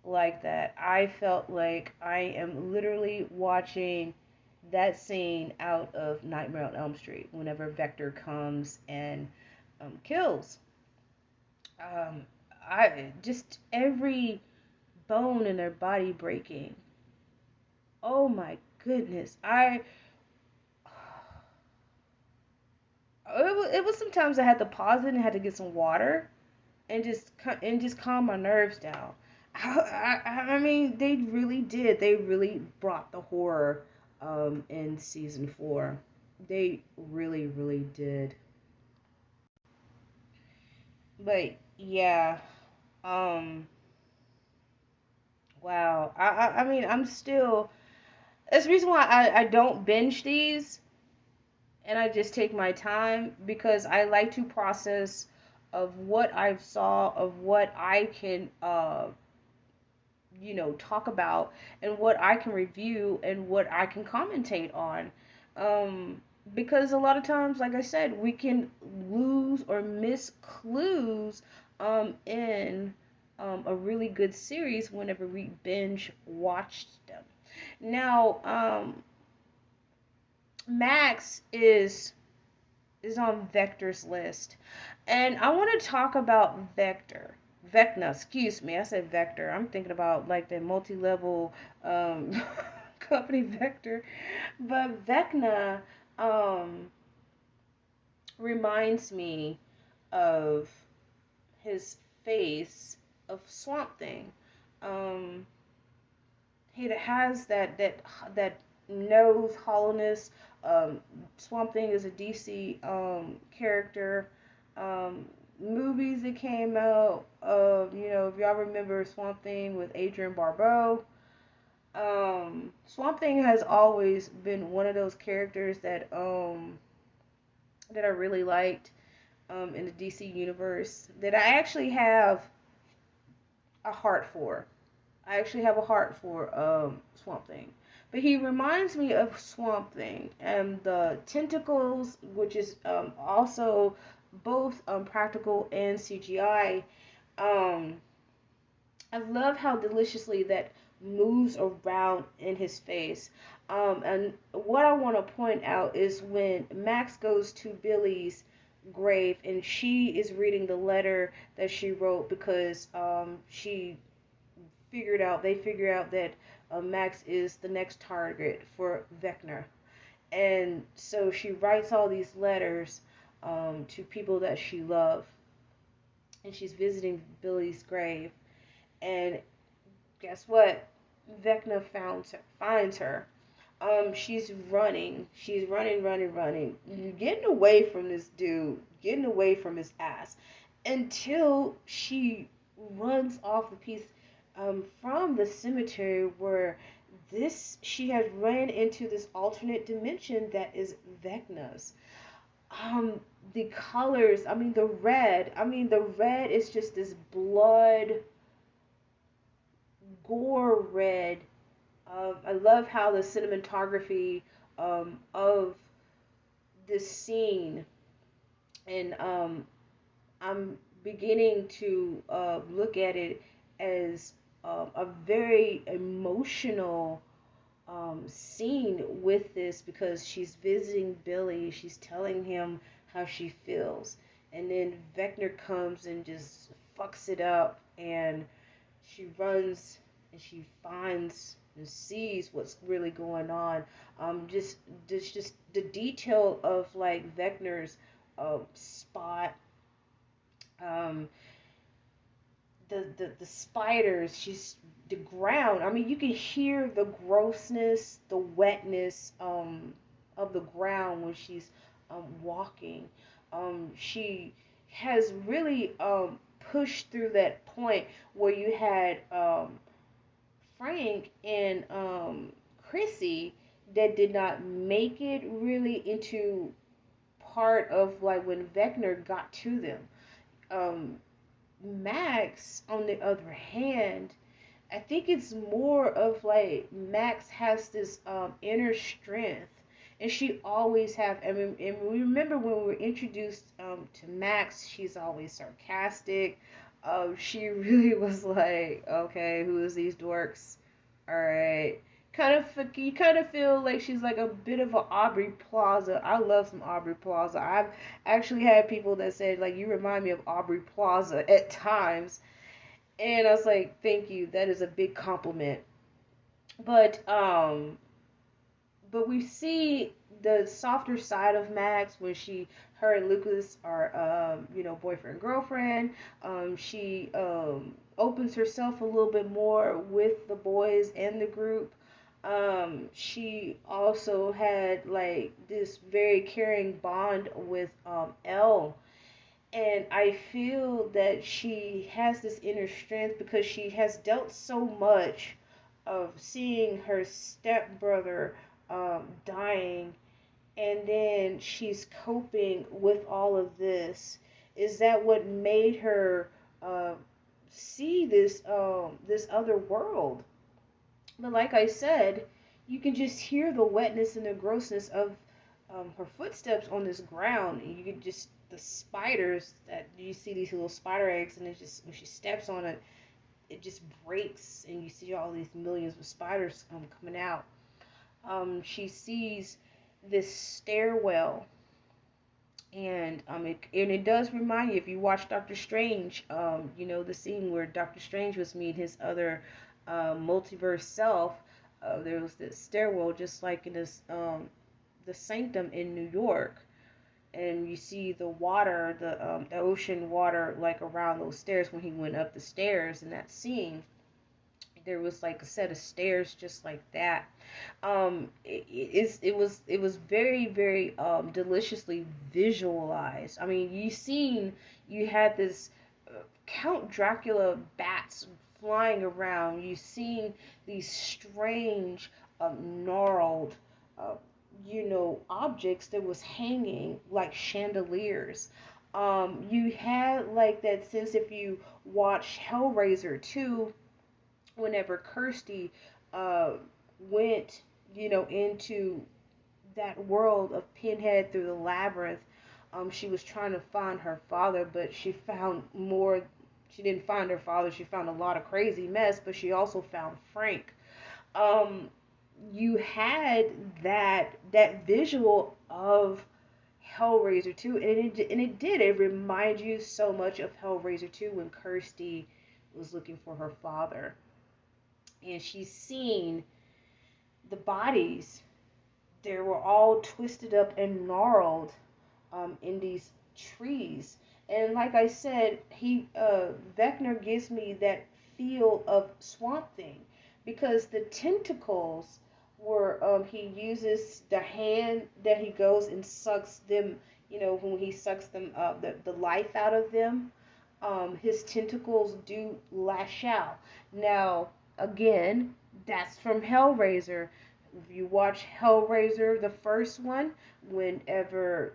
like that. I felt like I am literally watching that scene out of Nightmare on Elm Street whenever Vector comes and kills. Um, I just every bone in their body breaking. Oh my goodness. It was sometimes I had to pause it and had to get some water and just calm my nerves down. I mean, they really did. They really brought the horror in season 4. They really, really did. But yeah, um, wow. I mean, I'm still. That's the reason why I don't binge these and I just take my time because I like to process of what I've saw, of what I can talk about and what I can review and what I can commentate on. Um, because a lot of times, like I said, we can lose or miss clues in a really good series whenever we binge watch them. Now, Max is on Vector's list. And I want to talk about Vecna, excuse me. I said Vector. I'm thinking about like the multi-level company Vector. But Vecna reminds me of his face of Swamp Thing. Um, it has that nose hollowness. Swamp Thing is a DC character. Um, Movies that came out of, if y'all remember Swamp Thing with Adrian Barbeau. Swamp Thing has always been one of those characters that I really liked in the DC universe, that I actually have a heart for. I actually have a heart for Swamp Thing. But he reminds me of Swamp Thing and the tentacles, which is also both practical and CGI. Um, I love how deliciously that moves around in his face. And what I want to point out is when Max goes to Billy's grave and she is reading the letter that she wrote because they figure out that Max is the next target for Vecna. And so she writes all these letters to people that she loves. And she's visiting Billy's grave. And guess what? Vecna finds her. She's running. She's running, running, running. Getting away from this dude. Getting away from his ass. Until she runs off the piece from the cemetery where she has ran into this alternate dimension that is Vecna's. Um, the colors, the red is just this blood gore red. I love how the cinematography of this scene, and I'm beginning to look at it as a very emotional scene with this because she's visiting Billy, she's telling him how she feels, and then Vecna comes and just fucks it up, and she runs and she finds and sees what's really going on. Just the detail of like Vecna's spot, um, the spiders, she's the ground. I mean, you can hear the grossness, the wetness of the ground when she's walking. She has really pushed through that point where you had Frank and Chrissy that did not make it really into part of like when Vecna got to them. Um, Max, on the other hand, I think it's more of like Max has this inner strength, and she always have. I mean, and we remember when we were introduced to Max, she's always sarcastic. She really was like, okay, who is these dorks? All right. You kind of feel like she's like a bit of an Aubrey Plaza. I love some Aubrey Plaza. I've actually had people that said like you remind me of Aubrey Plaza at times, and I was like, thank you. That is a big compliment. But we see the softer side of Max when her and Lucas are, boyfriend and girlfriend. She opens herself a little bit more with the boys and the group. She also had like this very caring bond with Elle, and I feel that she has this inner strength because she has dealt so much of seeing her stepbrother dying, and then she's coping with all of this. Is that what made her see this other world? But like I said, you can just hear the wetness and the grossness of her footsteps on this ground. And you can just the spiders that you see these little spider eggs, and it just when she steps on it, it just breaks, and you see all these millions of spiders coming out. She sees this stairwell, and it does remind you if you watch Doctor Strange, the scene where Doctor Strange was meeting his other multiverse self. There was this stairwell just like in this the Sanctum in New York, and you see the water, the ocean water like around those stairs when he went up the stairs in that scene. there was like a set of stairs just like that. It was very, very deliciously visualized. I mean, you had this Count Dracula bats flying around. You seen these strange, gnarled, uh, objects that was hanging like chandeliers. You had like that sense if you watch Hellraiser 2, whenever Kirsty uh, went, into that world of Pinhead through the labyrinth. She was trying to find her father, but she found more. She didn't find her father. She found a lot of crazy mess, but she also found Frank. Um, you had that visual of Hellraiser 2, and it did. It reminded you so much of Hellraiser 2 when Kirsty was looking for her father, and she's seen the bodies. They were all twisted up and gnarled in these trees. And like I said, Vecna gives me that feel of Swamp Thing because the tentacles were he uses the hand that he goes and sucks them. When he sucks them up, the life out of them. His tentacles do lash out. Now, again, that's from Hellraiser. If you watch Hellraiser, the first one, whenever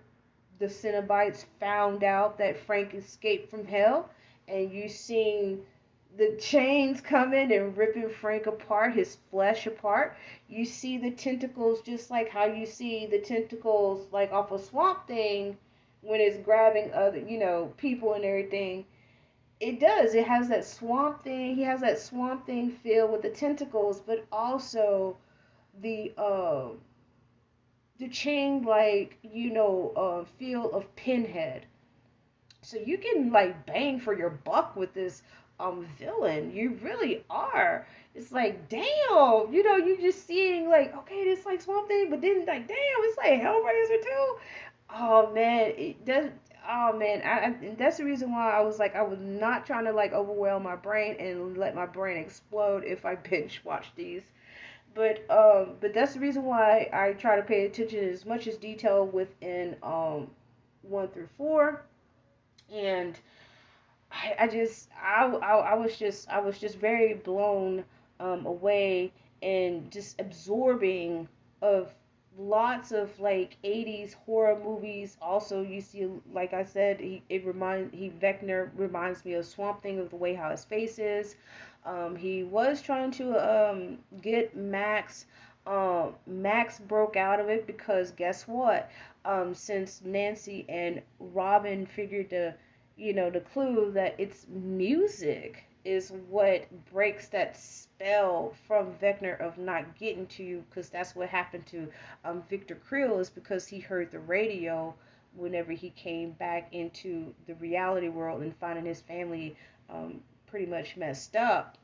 the Cenobites found out that Frank escaped from hell, and you seen the chains coming and ripping Frank apart, his flesh apart, you see the tentacles just like how you see the tentacles like off a Swamp Thing when it's grabbing other, people and everything. It does. It has that Swamp Thing. He has that Swamp Thing feel with the tentacles, but also the chain like feel of Pinhead. So you can like bang for your buck with this villain. You really are. It's like damn, you just seeing like okay, this like Swamp Thing, but then like damn, it's like Hellraiser too. Oh man, it does. Oh man, and that's the reason why I was like I was not trying to like overwhelm my brain and let my brain explode if I binge watch these. But that's the reason why I try to pay attention as much as detail within 1 through 4, and I was just very blown away and just absorbing of lots of like 80s horror movies. Also, you see, like I said, Vecna reminds me of Swamp Thing of the way how his face is. He was trying to get Max. Max broke out of it because guess what? Since Nancy and Robin figured the clue that it's music is what breaks that spell from Vecna of not getting to you, because that's what happened to Victor Creel, is because he heard the radio whenever he came back into the reality world and finding his family pretty much messed up,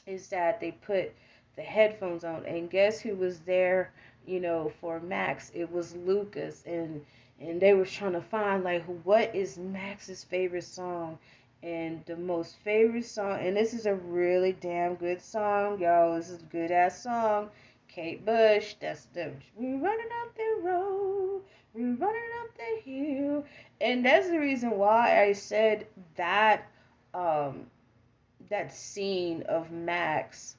is that they put the headphones on, and guess who was there, for Max? It was Lucas, and they were trying to find like what is Max's favorite song, and the most favorite song, and this is a really damn good song, y'all. This is a good ass song. Kate Bush, that's the we're running up the road, we're running up the hill, and that's the reason why I said that that scene of Max,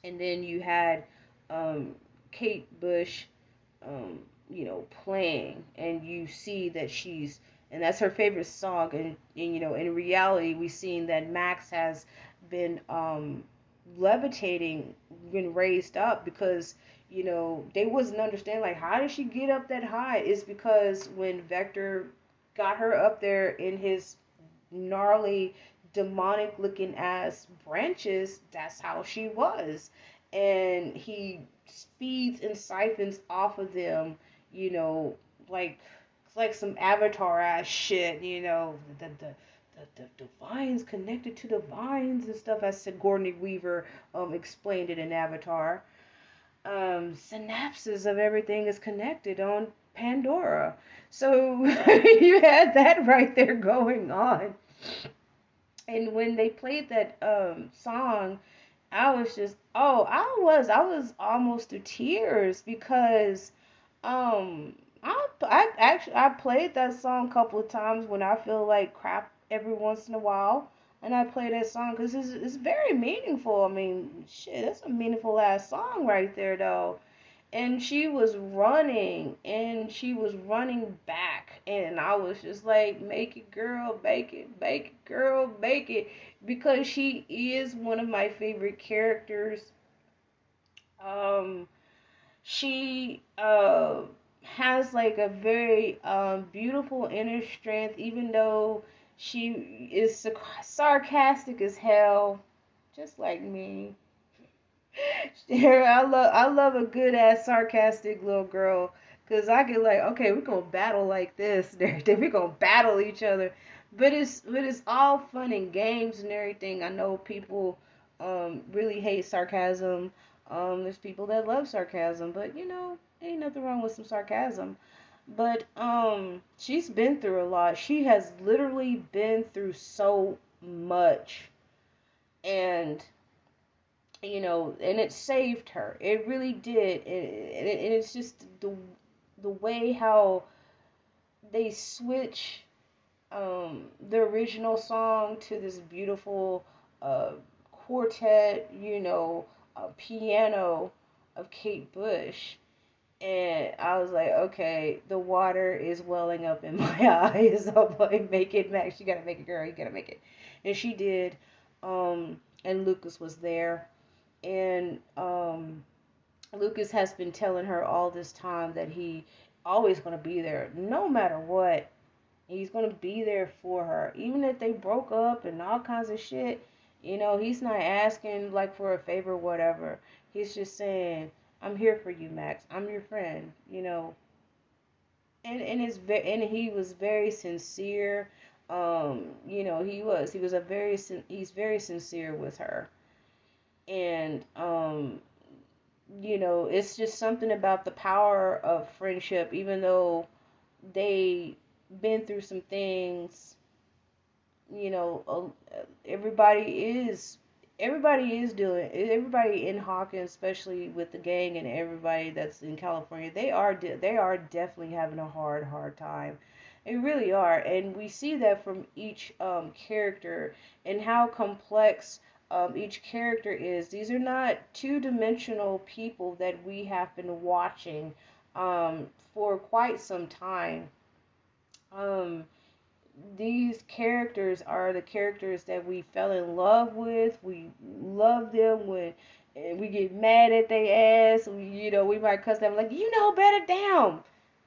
and then you had Kate Bush, playing, and you see that and that's her favorite song, and in reality, we've seen that Max has been levitating, been raised up because they wasn't understanding like how did she get up that high. It's because when Vector got her up there in his gnarly demonic looking ass branches, that's how she was, and he feeds and siphons off of them, like it's like some Avatar ass shit, the vines connected to the vines and stuff, as Sigourney Weaver explained it in Avatar. Synapses of everything is connected on Pandora. So you had that right there going on. And when they played that song, I was just, oh, I was almost to tears because um I actually I played that song a couple of times when I feel like crap every once in a while, and I play that song because it's very meaningful. I mean, shit, that's a meaningful ass song right there though. And she was running back, and I was just like, make it, girl, make it, girl, make it, because she is one of my favorite characters. Um, she has like a very beautiful inner strength, even though she is sarcastic as hell, just like me. I love a good ass sarcastic little girl, cause I get like, okay, we're gonna battle like this and everything. We're gonna battle each other, but it's all fun and games and everything. I know people really hate sarcasm. There's people that love sarcasm, but ain't nothing wrong with some sarcasm. But she's been through a lot. She has literally been through so much, and and it saved her. It really did. And it's just the way how they switch the original song to this beautiful uh, quartet, piano of Kate Bush. And I was like, okay, the water is welling up in my eyes. I'm like, make it, Max. You gotta make it, girl. You gotta make it. And she did. And Lucas was there, and Lucas has been telling her all this time that he always gonna be there, no matter what. He's gonna be there for her, even if they broke up and all kinds of shit. He's not asking like for a favor, or whatever. He's just saying, "I'm here for you, Max. I'm your friend." And he was very sincere. He's very sincere with her, and it's just something about the power of friendship, even though they been through some things. Everybody is everybody in Hawkins, especially with the gang and everybody that's in California. They are definitely having a hard time. They really are, and we see that from each character and how complex each character is. These are not two-dimensional people that we have been watching for quite some time. Um, these characters are the characters that we fell in love with. We love them when and we get mad at their ass. We might cuss them like, better damn.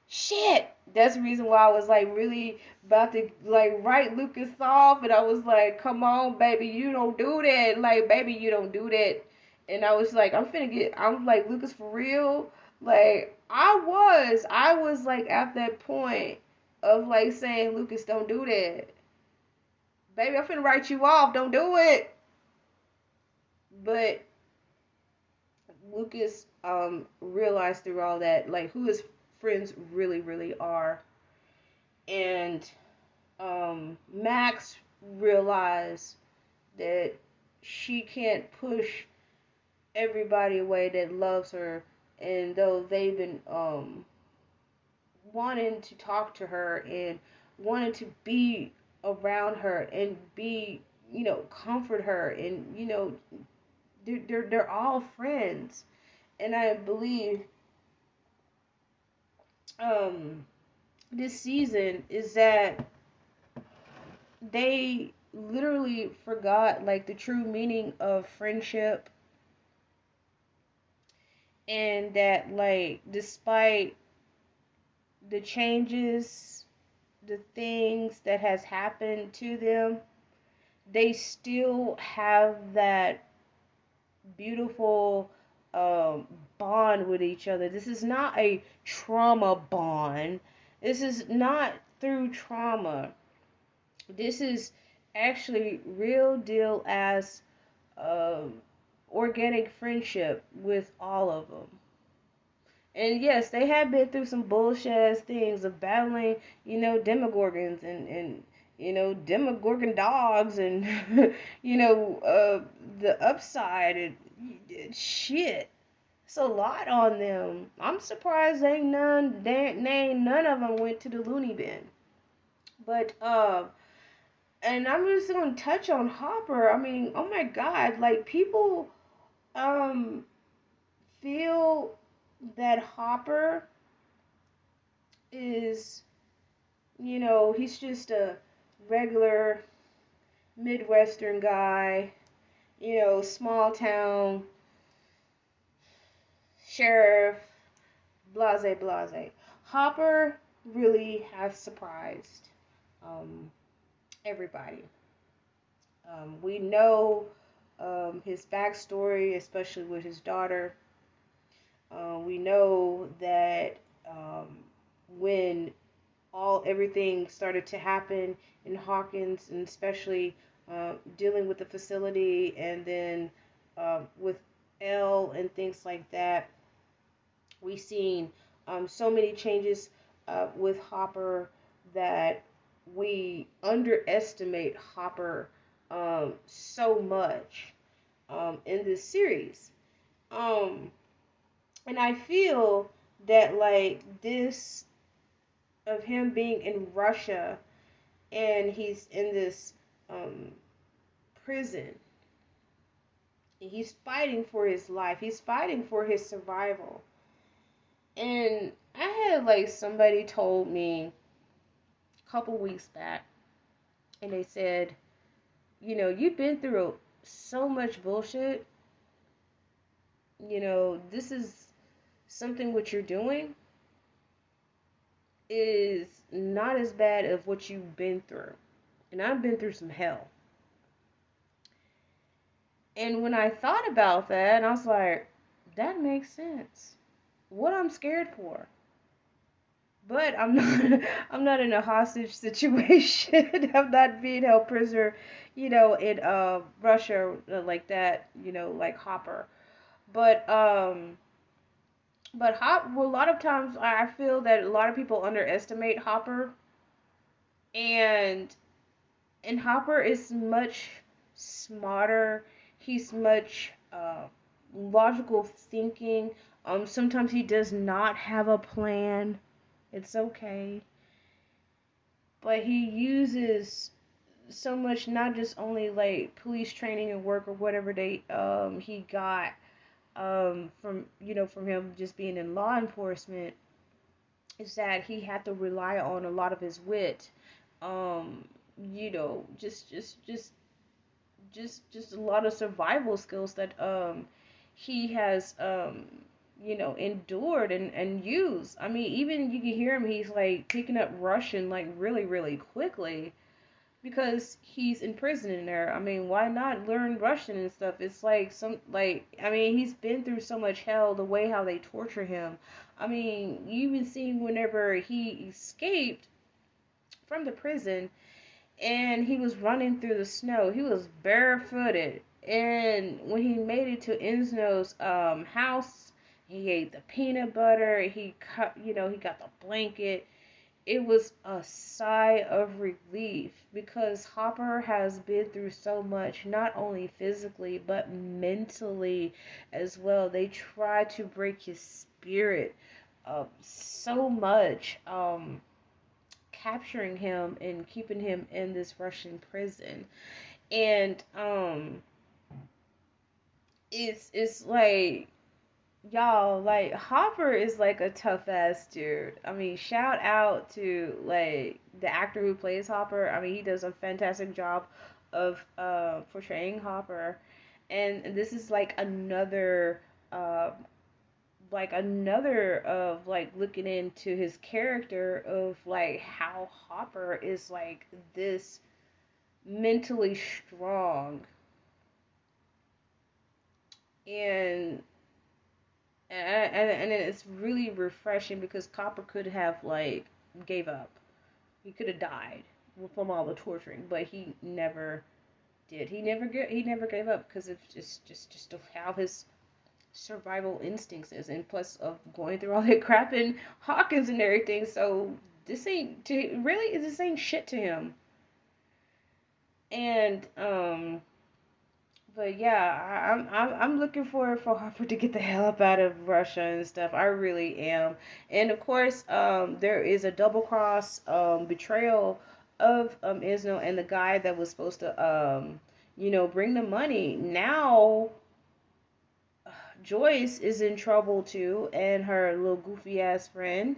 Shit. That's the reason why I was like really about to like write Lucas off, and I was like, come on, baby, you don't do that. Like, baby, you don't do that. And I was like, I'm like, Lucas, for real? Like, I was like at that point of like saying, Lucas, don't do that. Baby, I'm finna write you off. Don't do it. But Lucas realized through all that like who his friends really, really are. And Max realized that she can't push everybody away that loves her, and though they've been wanting to talk to her and wanting to be around her and be, comfort her, and they're all friends. And I believe um this season is that they literally forgot like the true meaning of friendship, and that like despite the changes, the things that has happened to them, they still have that beautiful bond with each other. This is not a trauma bond. This is not through trauma. This is actually real deal as um organic friendship with all of them. And yes, they have been through some bullshit ass things of battling, demogorgons, and Demogorgon dogs and the upside and shit. It's a lot on them. I'm surprised ain't none of them went to the loony bin. But and I'm just gonna touch on Hopper. I mean, oh my God, like people um feel that Hopper is, he's just a regular Midwestern guy, small town sheriff, blase blase. Hopper really has surprised um, everybody. We know his backstory, especially with his daughter. We know that when everything started to happen in Hawkins, and especially dealing with the facility, and then with Elle and things like that, we've seen so many changes with Hopper that we underestimate Hopper so much in this series. Um, and I feel that like this of him being in Russia and he's in this um, prison. He's fighting for his life. He's fighting for his survival. And I had like somebody told me a couple weeks back, and they said, you've been through so much bullshit. This is something what you're doing is not as bad as what you've been through. And I've been through some hell. And when I thought about that, I was like, that makes sense. What I'm scared for. But I'm not I'm not in a hostage situation. I'm not being held prisoner, in Russia like that, like Hopper. But well, a lot of times I feel that a lot of people underestimate Hopper, and Hopper is much smarter. He's much logical thinking. Sometimes he does not have a plan. It's okay. But he uses so much, not just only like police training and work or whatever he got from him just being in law enforcement, is that he had to rely on a lot of his wit. Um, just a lot of survival skills that he has endured and used. I mean, even you can hear him, he's like picking up Russian like really, really quickly because he's in prison in there. I mean, why not learn Russian and stuff? It's like I mean, he's been through so much hell, the way how they torture him. I mean, you even seen whenever he escaped from the prison and he was running through the snow. He was barefooted. And when he made it to Enzno's house, he ate the peanut butter. He got the blanket. It was a sigh of relief because Hopper has been through so much, not only physically but mentally as well. They try to break his spirit so much, capturing him and keeping him in this Russian prison. And it's like, y'all, like Hopper is like a tough ass dude. I mean, shout out to like the actor who plays Hopper. I mean, he does a fantastic job of portraying Hopper. And this is like another of like looking into his character of like how Hopper is like this mentally strong, and and it's really refreshing because Copper could have like gave up. He could have died from all the torturing, but he never did. He never gave up because it's just how his survival instincts is, and plus of going through all that crap in Hawkins and everything. So this ain't shit to him. And but yeah, I'm looking for Harper to get the hell up out of Russia and stuff. I really am. And of course, there is a double cross betrayal of Isno and the guy that was supposed to bring the money. Now Joyce is in trouble too, and her little goofy ass friend.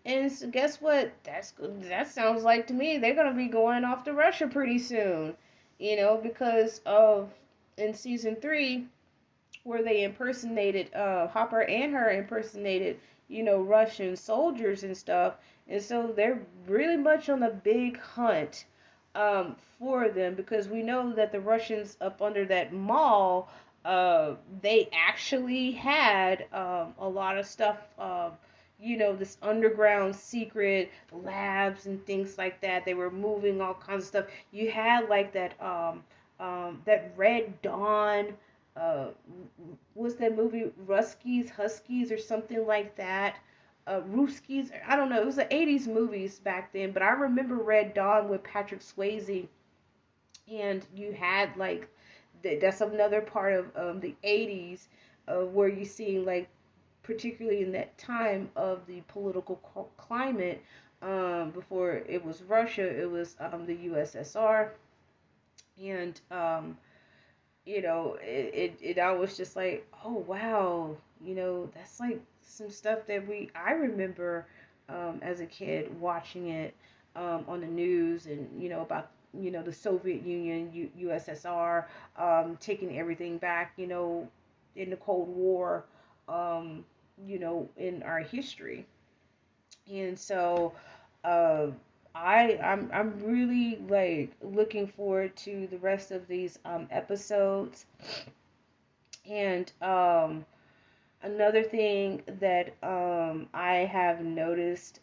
And so guess what? That sounds like to me they're gonna be going off to Russia pretty soon. Because of in season 3 where they impersonated Hopper and her impersonated, Russian soldiers and stuff. And so they're really much on the big hunt for them, because we know that the Russians up under that mall, they actually had a lot of stuff, this underground secret labs and things like that. They were moving all kinds of stuff. You had like that Red Dawn, uh, was that movie Ruskies, Huskies, or something like that? Ruskies, I don't know. It was the 80s movies back then, but I remember Red Dawn with Patrick Swayze, and you had like that's another part of the 80s, where you see like particularly in that time of the political climate, before it was Russia, it was the USSR. And I was just like, oh wow, that's like some stuff that I remember as a kid watching it on the news, and about the Soviet Union, USSR, taking everything back, in the Cold War, in our history. And so uh, I'm really like looking forward to the rest of these episodes. And another thing that I have noticed,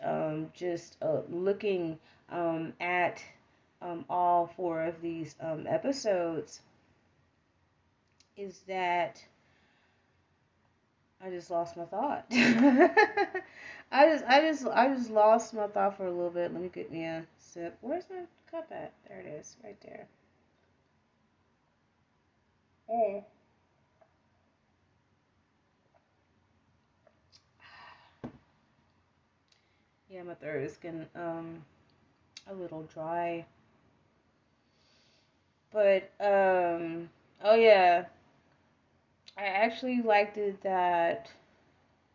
just looking at all 4 of these episodes, is that I just lost my thought. I just lost my thought for a little bit. Let me get me a sip. Where's my cup at? There it is, right there. Oh. Yeah, my throat is getting a little dry. But oh yeah, I actually liked it that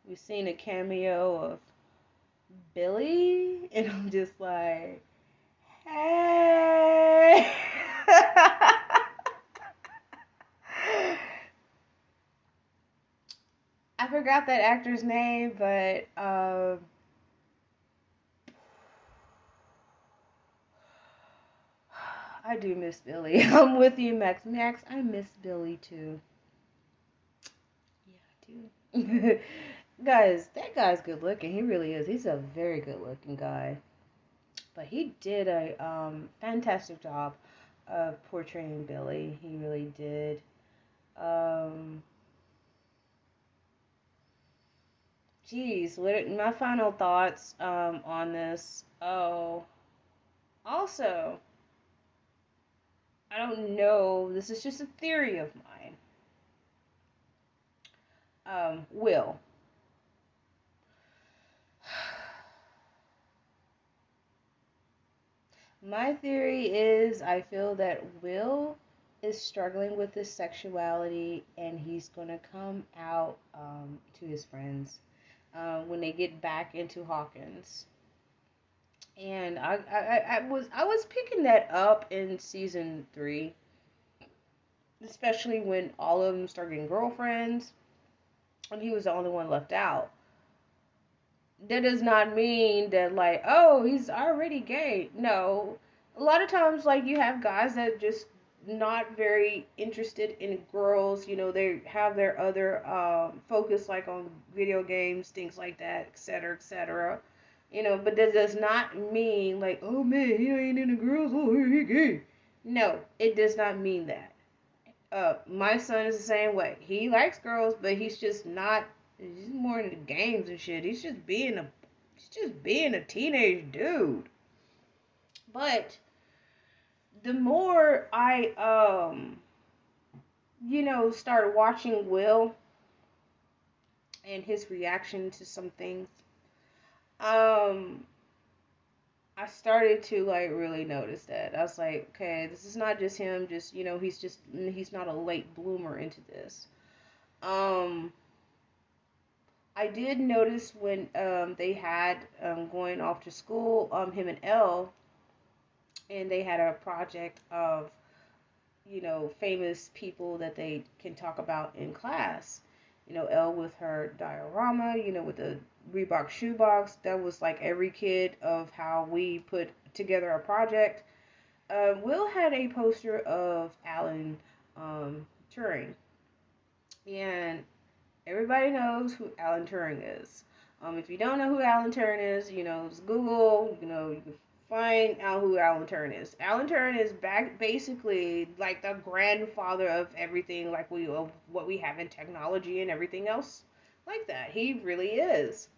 we've seen a cameo of Billy, and I'm just like, hey. I forgot that actor's name, but I do miss Billy. I'm with you, Max. Max, I miss Billy too. Yeah, I do. Guys, that guy's good looking. He really is. He's a very good looking guy. But he did a fantastic job of portraying Billy. He really did. Um, Geez, what my final thoughts on this? Oh, also, I don't know. This is just a theory of mine. Will. My theory is I feel that Will is struggling with his sexuality, and he's gonna come out to his friends when they get back into Hawkins. And I was picking that up in season 3, especially when all of them started getting girlfriends, and he was the only one left out. That does not mean that like, oh, he's already gay. No, a lot of times like you have guys that just not very interested in girls. They have their other focus like on video games, things like that, etc., etc. But that does not mean like, oh man, he ain't into girls. Oh, he gay. No, it does not mean that. My son is the same way. He likes girls, but he's just not. He's more into games and shit. He's just being a teenage dude. But the more I started watching Will and his reaction to some things, um I started to like really notice that. I was like, okay, this is not just him, he's not a late bloomer into this. Um I did notice when they had going off to school, him and Elle, and they had a project of, famous people that they can talk about in class. Elle with her diorama, with the Reebok shoebox. That was like every kid of how we put together a project. Will had a poster of Alan Turing, and everybody knows who Alan Turing is. If you don't know who Alan Turing is, just Google, you can find out who Alan Turing is. Alan Turing is basically like the grandfather of everything, like of what we have in technology and everything else like that. He really is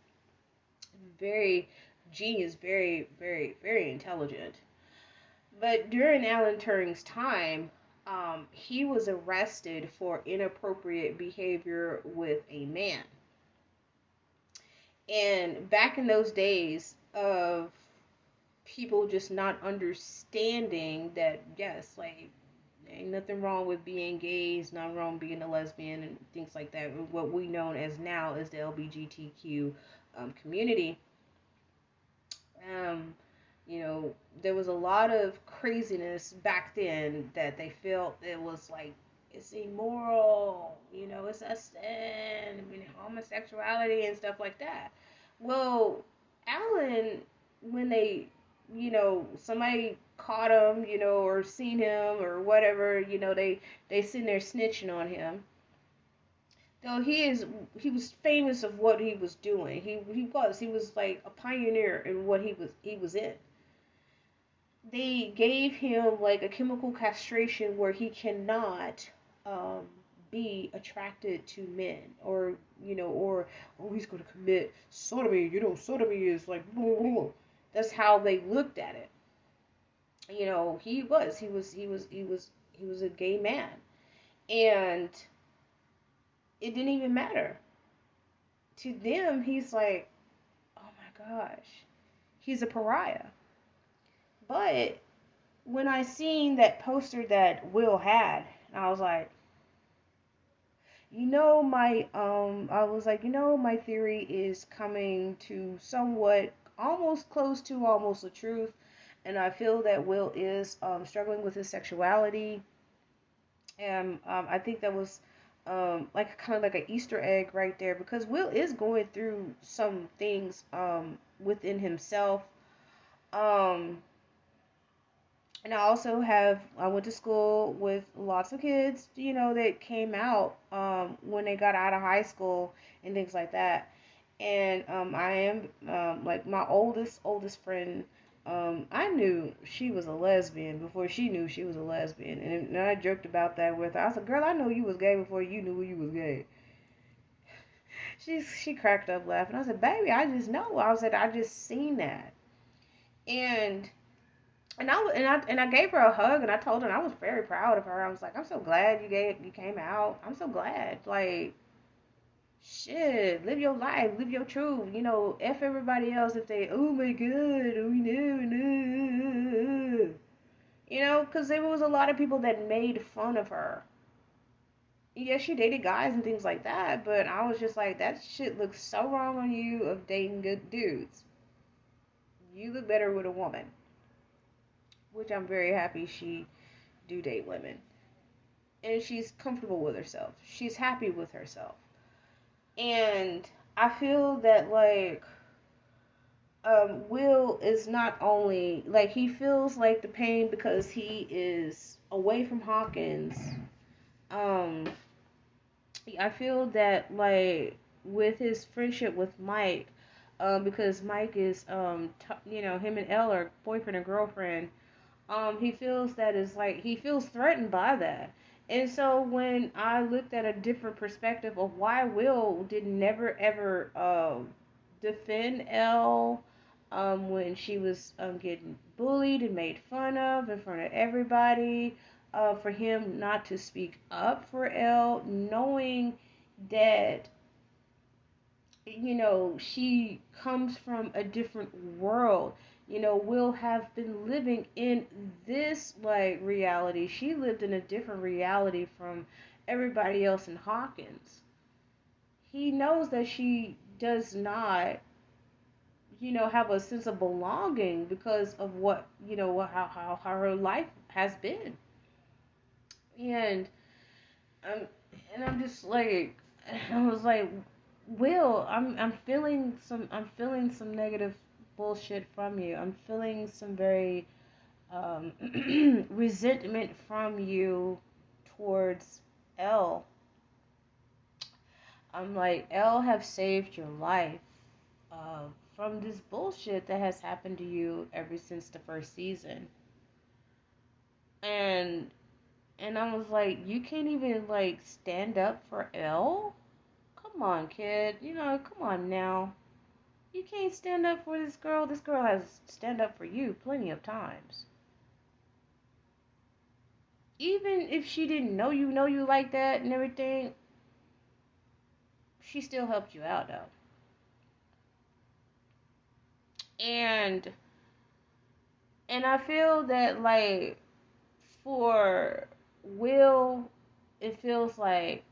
very genius, very, very, very intelligent. But during Alan Turing's time, he was arrested for inappropriate behavior with a man. And back in those days of people just not understanding that, yes, like, ain't nothing wrong with being gay, it's not wrong being a lesbian, and things like that. What we know as now as the LGBTQ community. Um, there was a lot of craziness back then that they felt it was like it's immoral, it's a sin, homosexuality and stuff like that. Well, Alan, when somebody caught him, or seen him or whatever, they sitting there snitching on him. Though he was famous of what he was doing. He was like a pioneer in what he was in. They gave him like a chemical castration where he cannot um, be attracted to men, or oh, he's going to commit sodomy. Sodomy is like blah, blah, blah. That's how they looked at it. He was a gay man, and it didn't even matter to them. He's like, oh my gosh, he's a pariah. But when I seen that poster that Will had, I was like, my theory is coming to somewhat almost close to almost the truth, and I feel that Will is struggling with his sexuality, and I think that was like kind of like an Easter egg right there, because Will is going through some things within himself. Um, And I went to school with lots of kids, that came out when they got out of high school and things like that. And I am, like, my oldest friend, I knew she was a lesbian before she knew she was a lesbian. And I joked about that with her. I said, girl, I know you was gay before you knew you was gay. She cracked up laughing. I said, baby, I just know. I said, I just seen that. And I gave her a hug, and I told her I was very proud of her. I was like, I'm so glad you came out. I'm so glad. Like, shit, live your life, live your truth. F everybody else if they, oh my god, oh no. Because there was a lot of people that made fun of her. Yes, she dated guys and things like that, but I was just like, that shit looks so wrong on you of dating good dudes. You look better with a woman, which I'm very happy she do date women. And she's comfortable with herself. She's happy with herself. And I feel that, like, Will is not only, like, he feels like the pain because he is away from Hawkins. Um, I feel that, like, with his friendship with Mike, because Mike is, him and Elle are boyfriend and girlfriend. He feels that is like he feels threatened by that. And so when I looked at a different perspective of why Will did never ever defend Elle, when she was getting bullied and made fun of in front of everybody, for him not to speak up for Elle, knowing that, she comes from a different world. Will have been living in this like reality. She lived in a different reality from everybody else in Hawkins. He knows that she does not, have a sense of belonging because of what, how her life has been. And I'm and I'm just like, I was like, Will, I'm feeling some negative bullshit from you. I'm feeling some very um resentment from you towards Elle. I'm like, Elle have saved your life uh, from this bullshit that has happened to you ever since the first season. And I was like, you can't even like stand up for Elle? Come on, kid. Come on now. You can't stand up for this girl. This girl has stand up for you plenty of times. Even if she didn't know you like that and everything, she still helped you out though. And I feel that like for Will, it feels like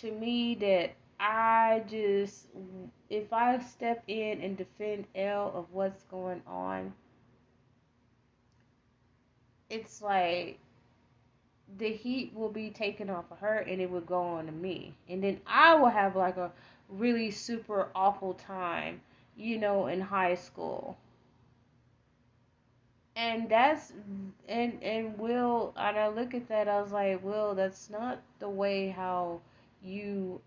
to me that I just, if I step in and defend Elle of what's going on, it's like the heat will be taken off of her and it will go on to me. And then I will have like a really super awful time, in high school. And that's and Will, and I look at that, I was like, Will, that's not the way how you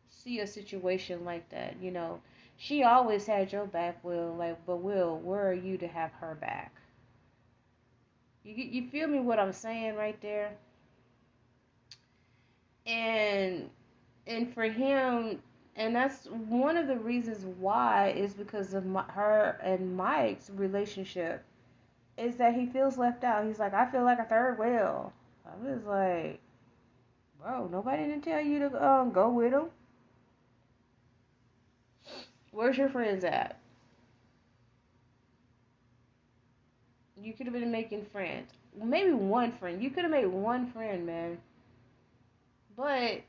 see a situation like that. She always had your back, Will. Like, but Will, where are you to have her back? You feel me? What I'm saying right there? And for him, and that's one of the reasons why is because of her and Mike's relationship. Is that he feels left out. He's like, I feel like a third wheel. I was like, bro, nobody didn't tell you to go with him. Where's your friends at? You could have been making friends. Maybe one friend. You could have made one friend, man. But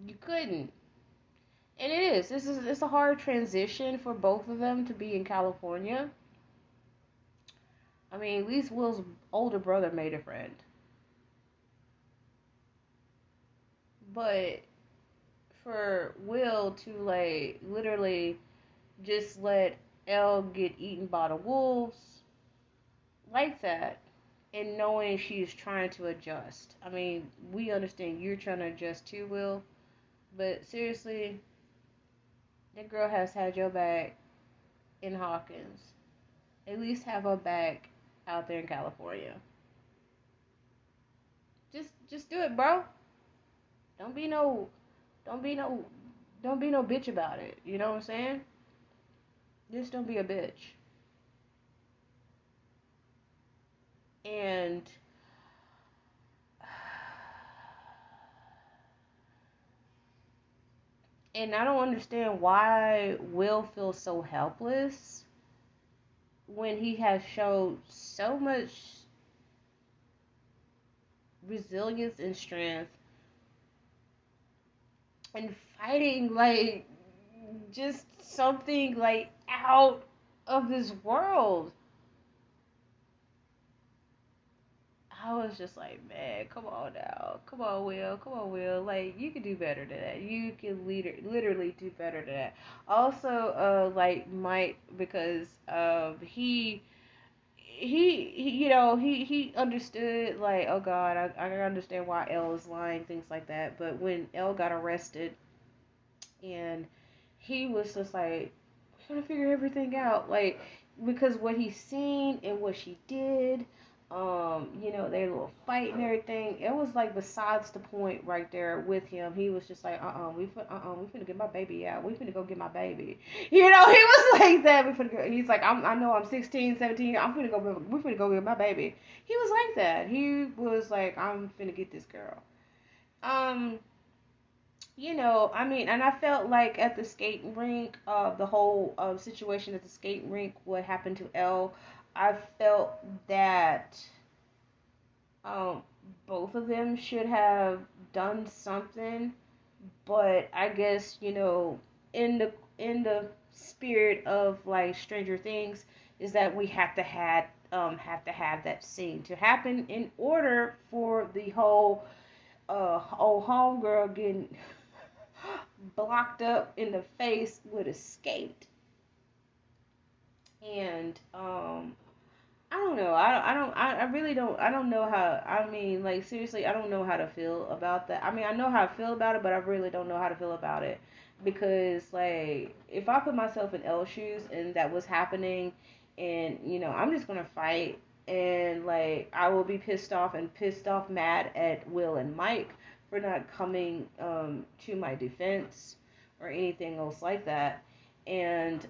you couldn't. And it is. It's a hard transition for both of them to be in California. I mean, at least Will's older brother made a friend. But for Will to like literally just let Elle get eaten by the wolves like that, and knowing she's trying to adjust. I mean, we understand you're trying to adjust too, Will, but seriously, that girl has had your back in Hawkins. At least have her back out there in California. Just do it, bro. Don't be no don't be no don't be no bitch about it. You know what I'm saying? Just don't be a bitch. And I don't understand why Will feels so helpless when he has showed so much resilience and strength and fighting like just something like out of this world. I was just like, man, come on now. Come on, Will. Come on, Will. Like, you can do better than that. You can literally do better than that. Also, like, Mike, because he understood, like, oh, God, I understand why Elle is lying, things like that. But when Elle got arrested, and he was just like, we're going to figure everything out. Like, because what he's seen and what she did, Their little fight and everything. It was like besides the point right there with him. He was just like, we finna get my baby out. We finna go get my baby. He was like that. He's like, I know I'm 16, 17. We finna go get my baby. He was like that. He was like, I'm finna get this girl. Um, and I felt like at the skating rink, the whole situation at the skating rink, what happened to Elle, I felt that um, both of them should have done something, but I guess in the spirit of like Stranger Things, is that we have to have that scene to happen in order for the whole old homegirl getting blocked up in the face with a skate. And I don't know. I really don't. I don't know how. I mean, like, seriously, I don't know how to feel about that. I mean, I know how to feel about it, but I really don't know how to feel about it. Because, like, if I put myself in L's shoes and that was happening, and, I'm just gonna fight, and, like, I will be pissed off, mad at Will and Mike for not coming to my defense or anything else like that. And,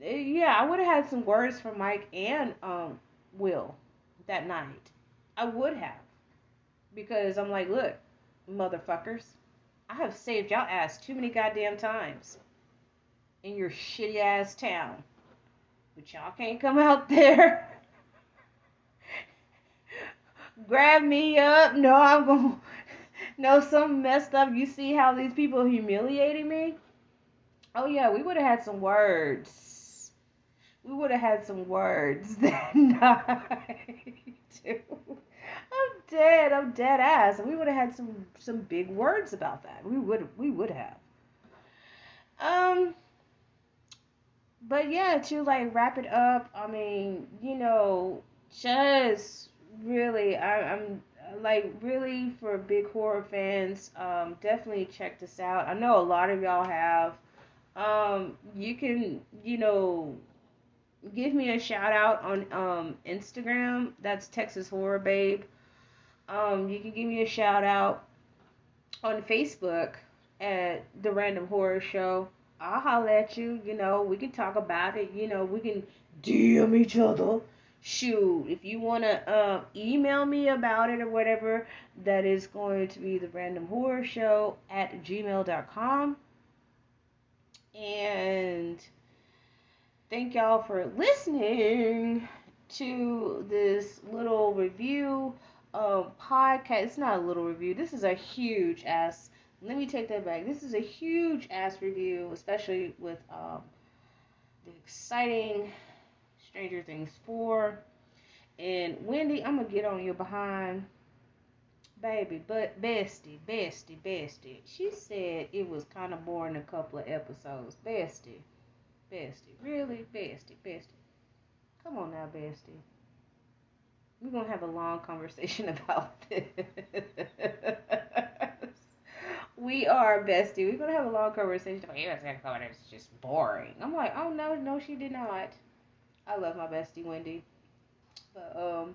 yeah, I would have had some words for Mike and Will that night. I would have, because I'm like, look, motherfuckers, I have saved y'all ass too many goddamn times in your shitty ass town, but y'all can't come out there, grab me up. No, I'm gonna no, something messed up. You see how these people humiliating me? Oh yeah, we would have had some words. We would have had some words that night. I'm dead. I'm dead ass. We would have had some big words about that. We would have. Um, but yeah, to like wrap it up. I mean, just really, I'm like really for big horror fans. Definitely check this out. I know a lot of y'all have. You can, give me a shout out on Instagram. That's Texas Horror Babe. You can give me a shout out on Facebook at The Random Horror Show. I'll holler at you. We can talk about it. We can DM each other. Shoot, if you want to email me about it or whatever, that is going to be The Random Horror Show at gmail.com. And thank y'all for listening to this little review podcast. It's not a little review. This is a huge ass. Let me take that back. This is a huge ass review, especially with the exciting Stranger Things 4. And Wendy, I'm gonna get on your behind, baby. But bestie. She said it was kind of boring a couple of episodes. Bestie, really, bestie. Come on now, bestie. We're gonna have a long conversation about this. We are, bestie. We're gonna have a long conversation about it's just boring. I'm like, oh no, she did not. I love my bestie Wendy. But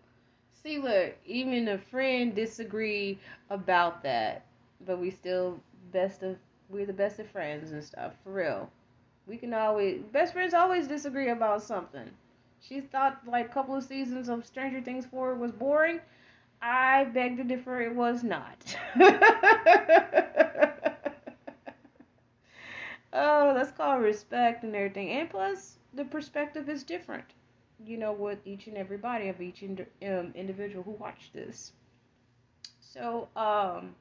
see, look, even a friend disagree about that, but we're the best of friends and stuff, for real. We can always, best friends always disagree about something. She thought like a couple of seasons of Stranger Things 4 was boring. I beg to differ, it was not. Oh, that's called respect and everything. And plus, the perspective is different, with each and every body of each individual who watched this. So, but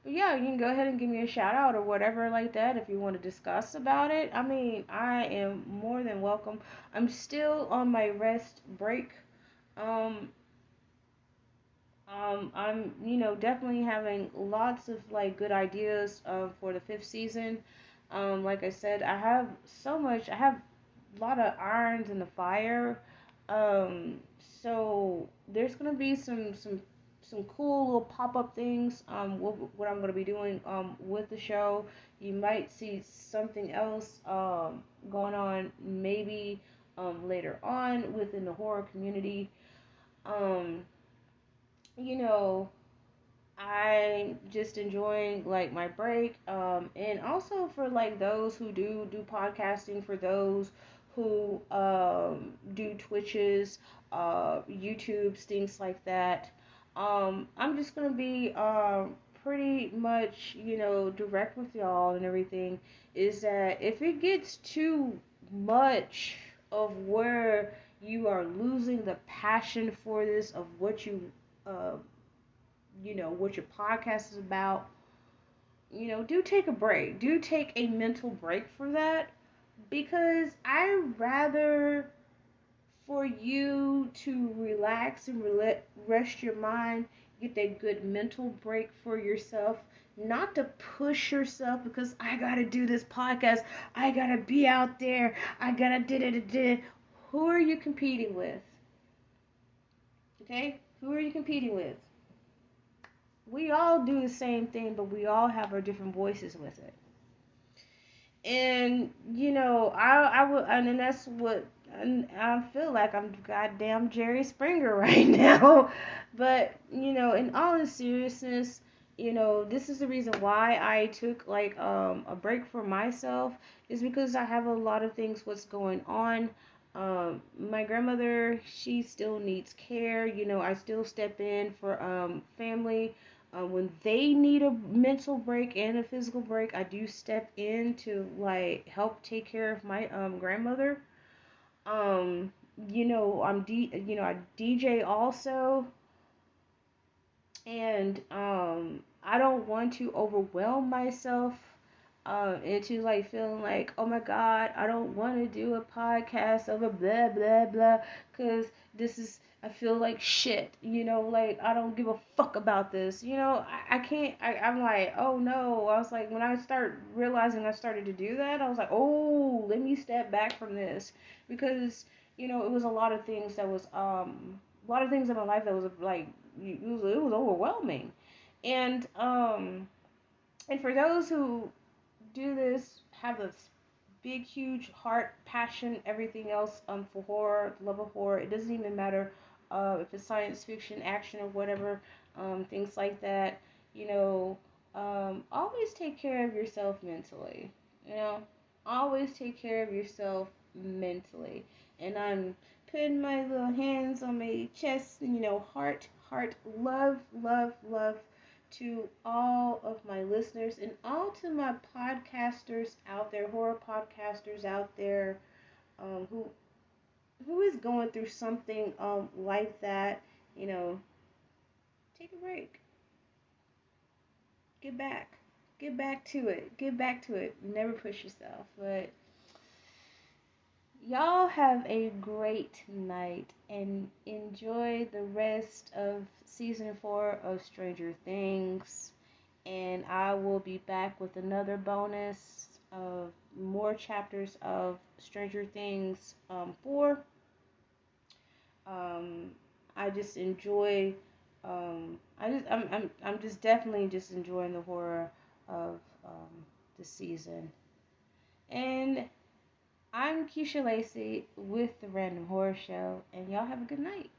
yeah, you can go ahead and give me a shout out or whatever like that if you want to discuss about it. I mean, I am more than welcome. I'm still on my rest break. Um, I'm, definitely having lots of like good ideas for the fifth season. Like I said, I have so much. I have a lot of irons in the fire. Um, so there's gonna be some cool little pop up things. What I'm gonna be doing with the show. You might see something else going on maybe later on within the horror community. Um, you know, I'm just enjoying like my break. And also for like those who do podcasting, for those who do Twitches, YouTubes, things like that. I'm just gonna be pretty much, direct with y'all and everything. Is that if it gets too much of where you are losing the passion for this, of what uh, what your podcast is about, do take a break. Do take a mental break for that, because I rather for you to relax and rest your mind, get that good mental break for yourself, not to push yourself because I gotta do this podcast, I gotta be out there, I gotta da. Who are you competing with? Okay? Who are you competing with? We all do the same thing, but we all have our different voices with it. And I would, and then that's what, and I feel like I'm goddamn Jerry Springer right now. But in all seriousness, this is the reason why I took like a break for myself, is because I have a lot of things what's going on. My grandmother, she still needs care. I still step in for family. When they need a mental break and a physical break, I do step in to like help take care of my grandmother. Um, I DJ also, and I don't want to overwhelm myself into like feeling like, oh my god, I don't want to do a podcast of a blah blah blah, because this is, I feel like shit, like I don't give a fuck about this, I can't, I'm like, oh no, I was like, when I start realizing I started to do that, I was like, oh, let me step back from this, because it was a lot of things that was a lot of things in my life that was like, it was overwhelming. And for those who do this, have this big, huge heart, passion, everything else for horror, love of horror. It doesn't even matter if it's science fiction, action, or whatever, things like that. Always take care of yourself mentally. You know, always take care of yourself mentally. And I'm putting my little hands on my chest, and heart, love, love, love to all of my listeners and all to my podcasters out there, horror podcasters out there, who is going through something like that. You know, take a break, get back, get back to it. Never push yourself. But y'all have a great night and enjoy the rest of season 4 of Stranger Things. And I will be back with another bonus of more chapters of Stranger Things 4. Um, I just enjoy. I'm just definitely just enjoying the horror of the season. And I'm Keisha Lacey with the Random Horror Show, and y'all have a good night.